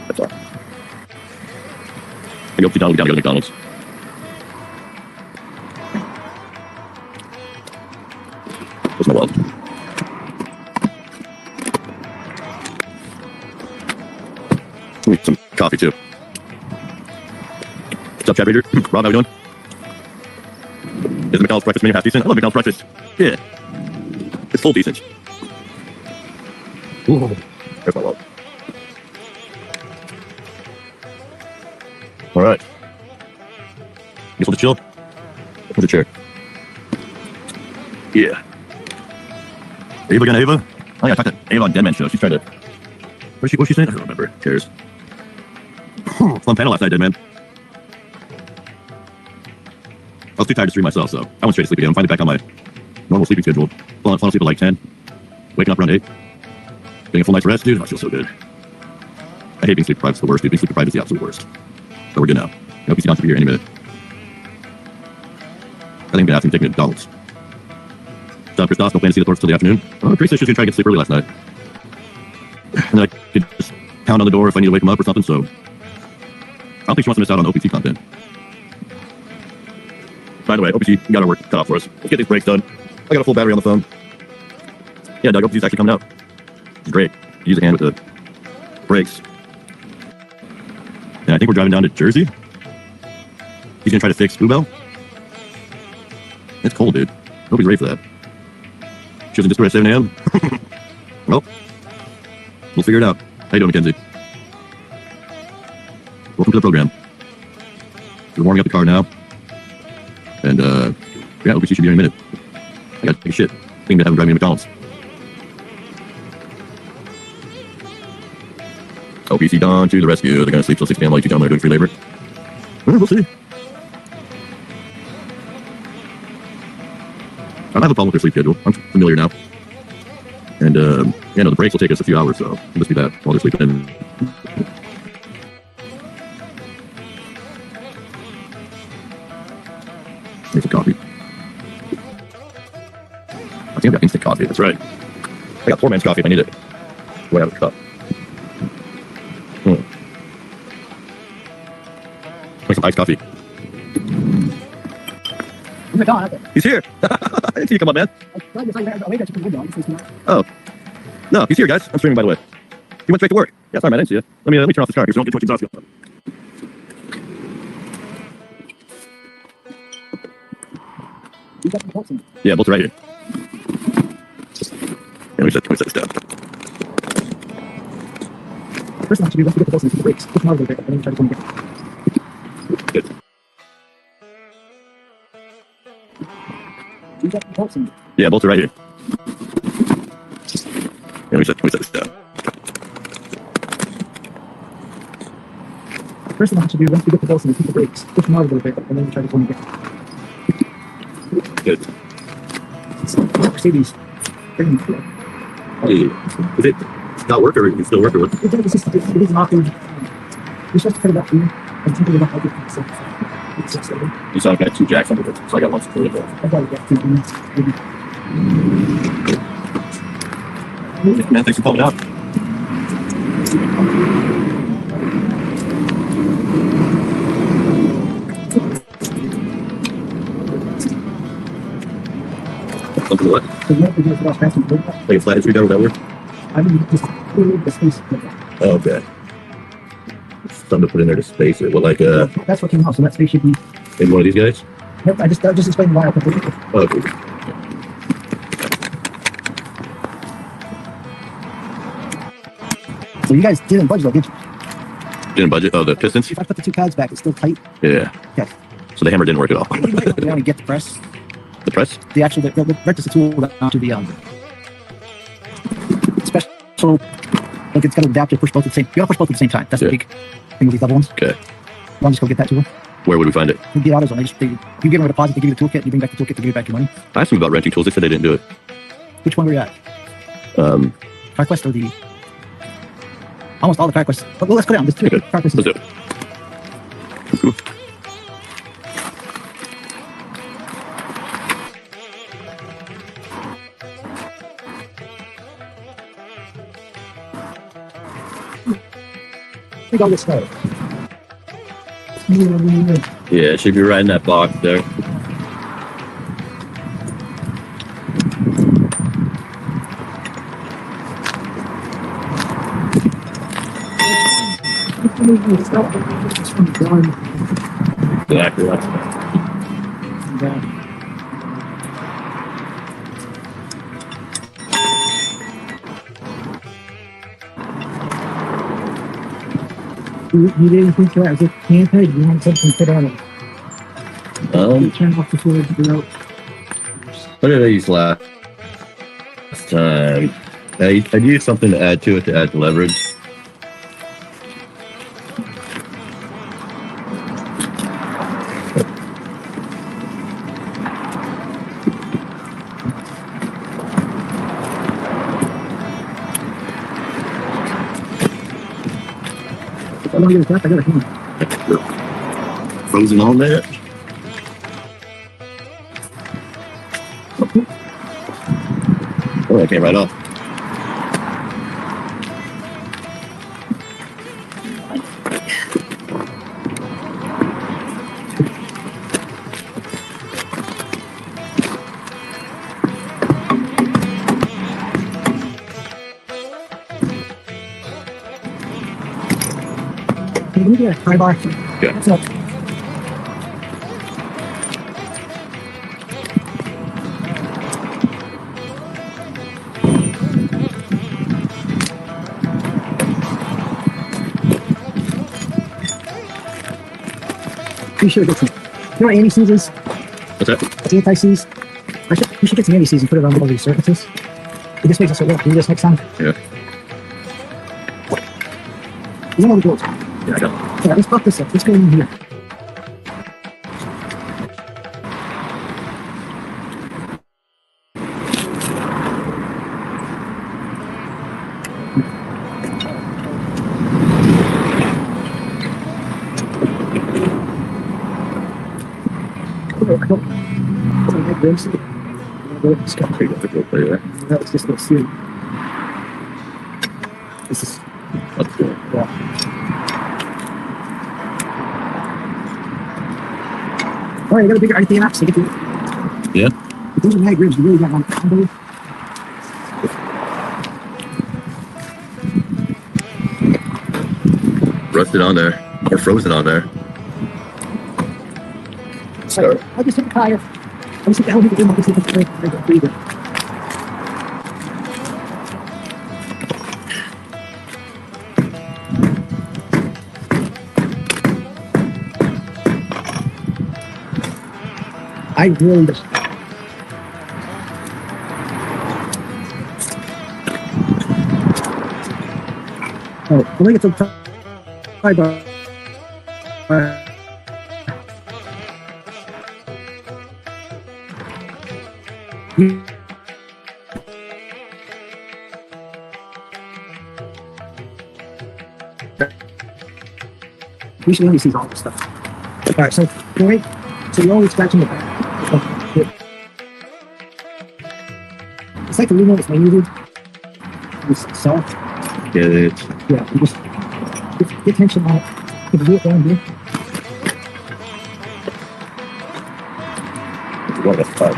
That's all. I go up to down to McDonald's. Where's my wallet? Need some coffee too. What's up, chat reader? Rob, how you doing? Is the McDonald's breakfast menu half decent? I love McDonald's breakfast. Yeah. It's full decent. Ooh. There's my wallet. All right. Guess we'll just chill. Where's the chair? Yeah. Ava again, Ava? Oh yeah, I talked to Ava on Dead Man Show. She's trying to... What's she saying? I don't remember. Who cares? Fun panel last night, Dead Man. I was too tired to stream myself, so I went straight to sleep again. I'm finally back on my normal sleeping schedule. Falling asleep at like 10. Waking up around 8. Getting a full night's rest, dude. I feel so good. I hate being sleep deprived. It's the worst, dude. Being sleep deprived is the absolute worst. But we're good now. I hope he's going to be here any minute. I think I'm going to have him take me to McDonald's. What's up, Christos? No plan to see the Thorps till the afternoon. Oh, Grace said she was going to try to get sleep early last night. And then I could just pound on the door if I need to wake him up or something, so... I don't think she wants to miss out on OPC content. By the way, OPC, you got our work cut off for us. Let's get these breaks done. I got a full battery on the phone. Yeah, Doug, OPC's actually coming out. It's great. Use a hand with the brakes. And I think we're driving down to Jersey. He's going to try to fix Bluebell. It's cold, dude. Hope he's ready for that. She was in Discord at 7 a.m. Well, we'll figure it out. How you doing, Mackenzie? Welcome to the program. We're warming up the car now. And, yeah, OPC should be here in a minute. I got to take a shit. Thinking to have him drive me to McDonald's. OPC Dawn to the rescue. They're going to sleep till 6 p.m. while you two gentlemen are doing free labor. Well, we'll see. I don't have a problem with their sleep schedule. I'm familiar now. And, yeah, no, the breaks will take us a few hours, so we'll just be that while they're sleeping. Make some coffee. I think I've got instant coffee. That's right. I got poor man's coffee if I need it. Way out of the cup. Make some iced coffee. He's here. I didn't see you come up, man. Oh. No, he's here, guys. I'm streaming, by the way. He went straight to work. Yeah, sorry, man. I didn't see you. Let me turn off this car because we don't get too much exhaust. Yeah, bolts are right here. Yeah, let me set this down. First, I have to do is get the bolts and the brakes. Push them out a little bit, and then try to come again. Good. Yeah, bolts are right here. Yeah, let me set this down. First, I have to do is get the bolts and the brakes. Push them out a little bit, and then try to come again. Good. Mercedes. Hey, is it not work or is it still work or what? It is not good. You're supposed to put it up here and think about how good it's you saw I got 2 jacks under it, so I got one for it. I got to get 2 minutes. Man, thanks for coming out. Something what? Like a flathead screwdriver, would that work? I mean, just the space. Oh, okay. Something to put in there to space it. What, like that's what came out, so that space should be... Maybe one of these guys? Nope, I just explained why I put it. Oh, okay. So you guys didn't budge though, did you? Didn't budget? Oh, the pistons? If I put the 2 pads back, it's still tight? Yeah. Okay. So the hammer didn't work at all. You want to get the press? The press? The actual, the rectus tool down to the, special, like it's got an adapter, push both at the same, you gotta push both at the same time. That's the big thing with these level ones. Okay. I'll just go get that tool. Where would we find it? You get AutoZone. You give them a deposit, they give you the toolkit, you bring back the toolkit, they give you back your money. I asked them about renting tools, they said they didn't do it. Which one were you at? CarQuest or the... Almost all the CarQuest. Well, let's go down. There's 2 CarQuest. Let's do it. Cool. think I'll get started. Yeah, it should be right in that box there. Exactly. You didn't think that as a campaign, you want something put on it. You turn off the fluid to go. What did I use last time? I'd use something to add to it to add to leverage. I don't get it back, I got a hand. Frozen on there. Oh, that came right off. Let me get a high bar. Yeah. What's up? You should get some. You know what anti-seize is? What's that? It's anti-seize. You should get some anti-seize and put it on all these surfaces. It just makes us look. Do this next time. Yeah. You know the goals. Yeah, I got it. Yeah, let's pop this up. Let's go in here. It's got pretty difficult play there. That's just let's see. This is That's cool. yeah. All right, I got a bigger RTN app, so get to Yeah. these are mag ribs. You really got one combo. Rusted on there. Or frozen on there. So I just hit the tire. I just hit the helmet. I just hit the tire. I got breather. I really just. Oh, I think it's a tie bar. We should only see all this stuff. Alright, so right, so you're always scratching the back. It's like the remote is needed. It's soft. Yeah, it. Yeah, you just get tension on it. You can do it down here. What the fuck?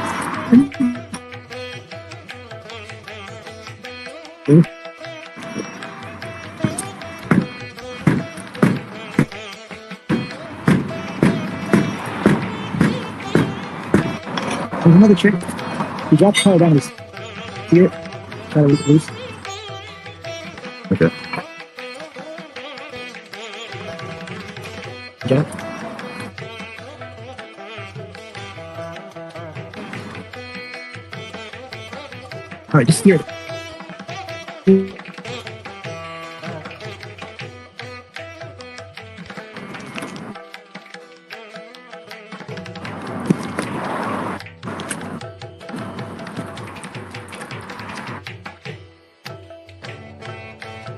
There's another trick. You drop the tire down and steer it. Try to release. Okay. Get it? Alright, just steer it.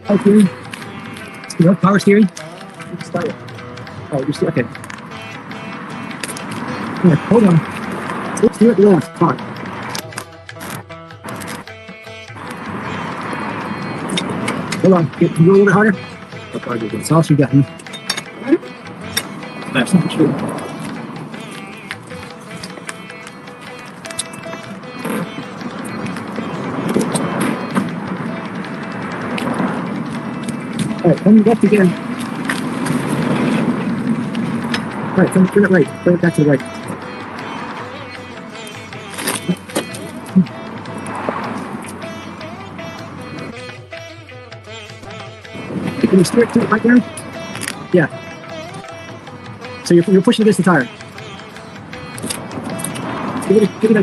Power steering. You know, power steering. Start it. Oh, you're still okay. Yeah, hold on. Let's do it left. Fine. Hold on. Can you go a little bit harder? That's all she got me. That's not true. Alright, turn left again. Alright, turn it right. Turn it back to the right. Can you steer it to it right there? Yeah. So you're pushing against the tire. Give it a...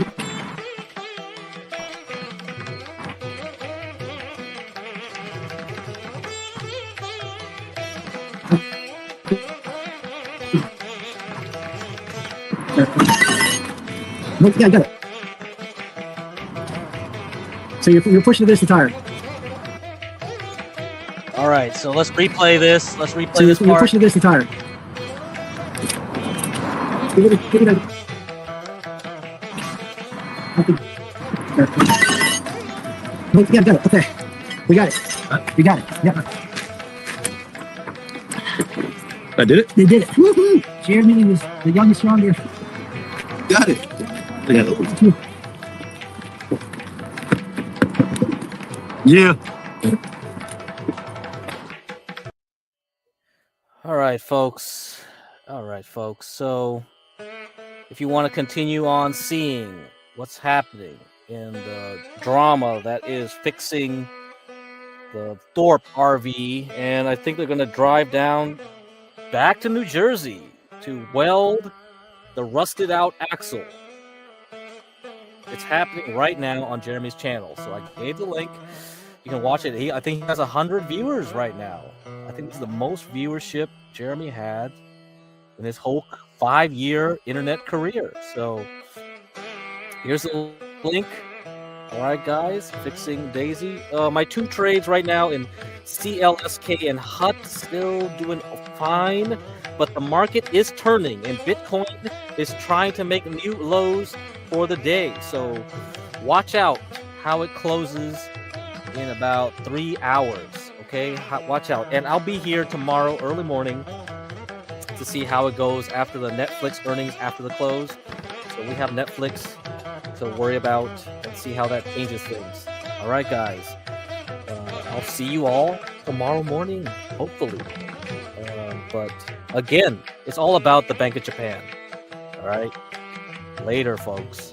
Nope, yeah, I got it. So you're pushing against the tire. All right, so let's replay this. Let's replay So this you're part. pushing against the tire. Give it a... Nope, yeah, I got it. Okay. We got it. We got it. Yeah. I did it? They did it. Woohoo! Jeremy was the youngest stronger. Got it. I got it. Yeah. All right, folks. All right, folks. So, if you want to continue on seeing what's happening in the drama that is fixing the Thorpe RV, and I think they're going to drive down back to New Jersey to weld the rusted out axle. It's happening right now on Jeremy's channel. So I gave the link. You can watch it. I think he has 100 viewers right now. I think this is the most viewership Jeremy had in his whole 5-year internet career. So here's the link. All right, guys, fixing Daisy. My 2 trades right now in CLSK and HUT still doing fine, but the market is turning and Bitcoin is trying to make new lows for the day. So watch out how it closes in about 3 hours. Okay, watch out. And I'll be here tomorrow early morning to see how it goes after the Netflix earnings after the close. So we have Netflix to worry about and see how that changes things. All right, guys. I'll see you all tomorrow morning, hopefully. But again, it's all about the Bank of Japan. All right. Later, folks.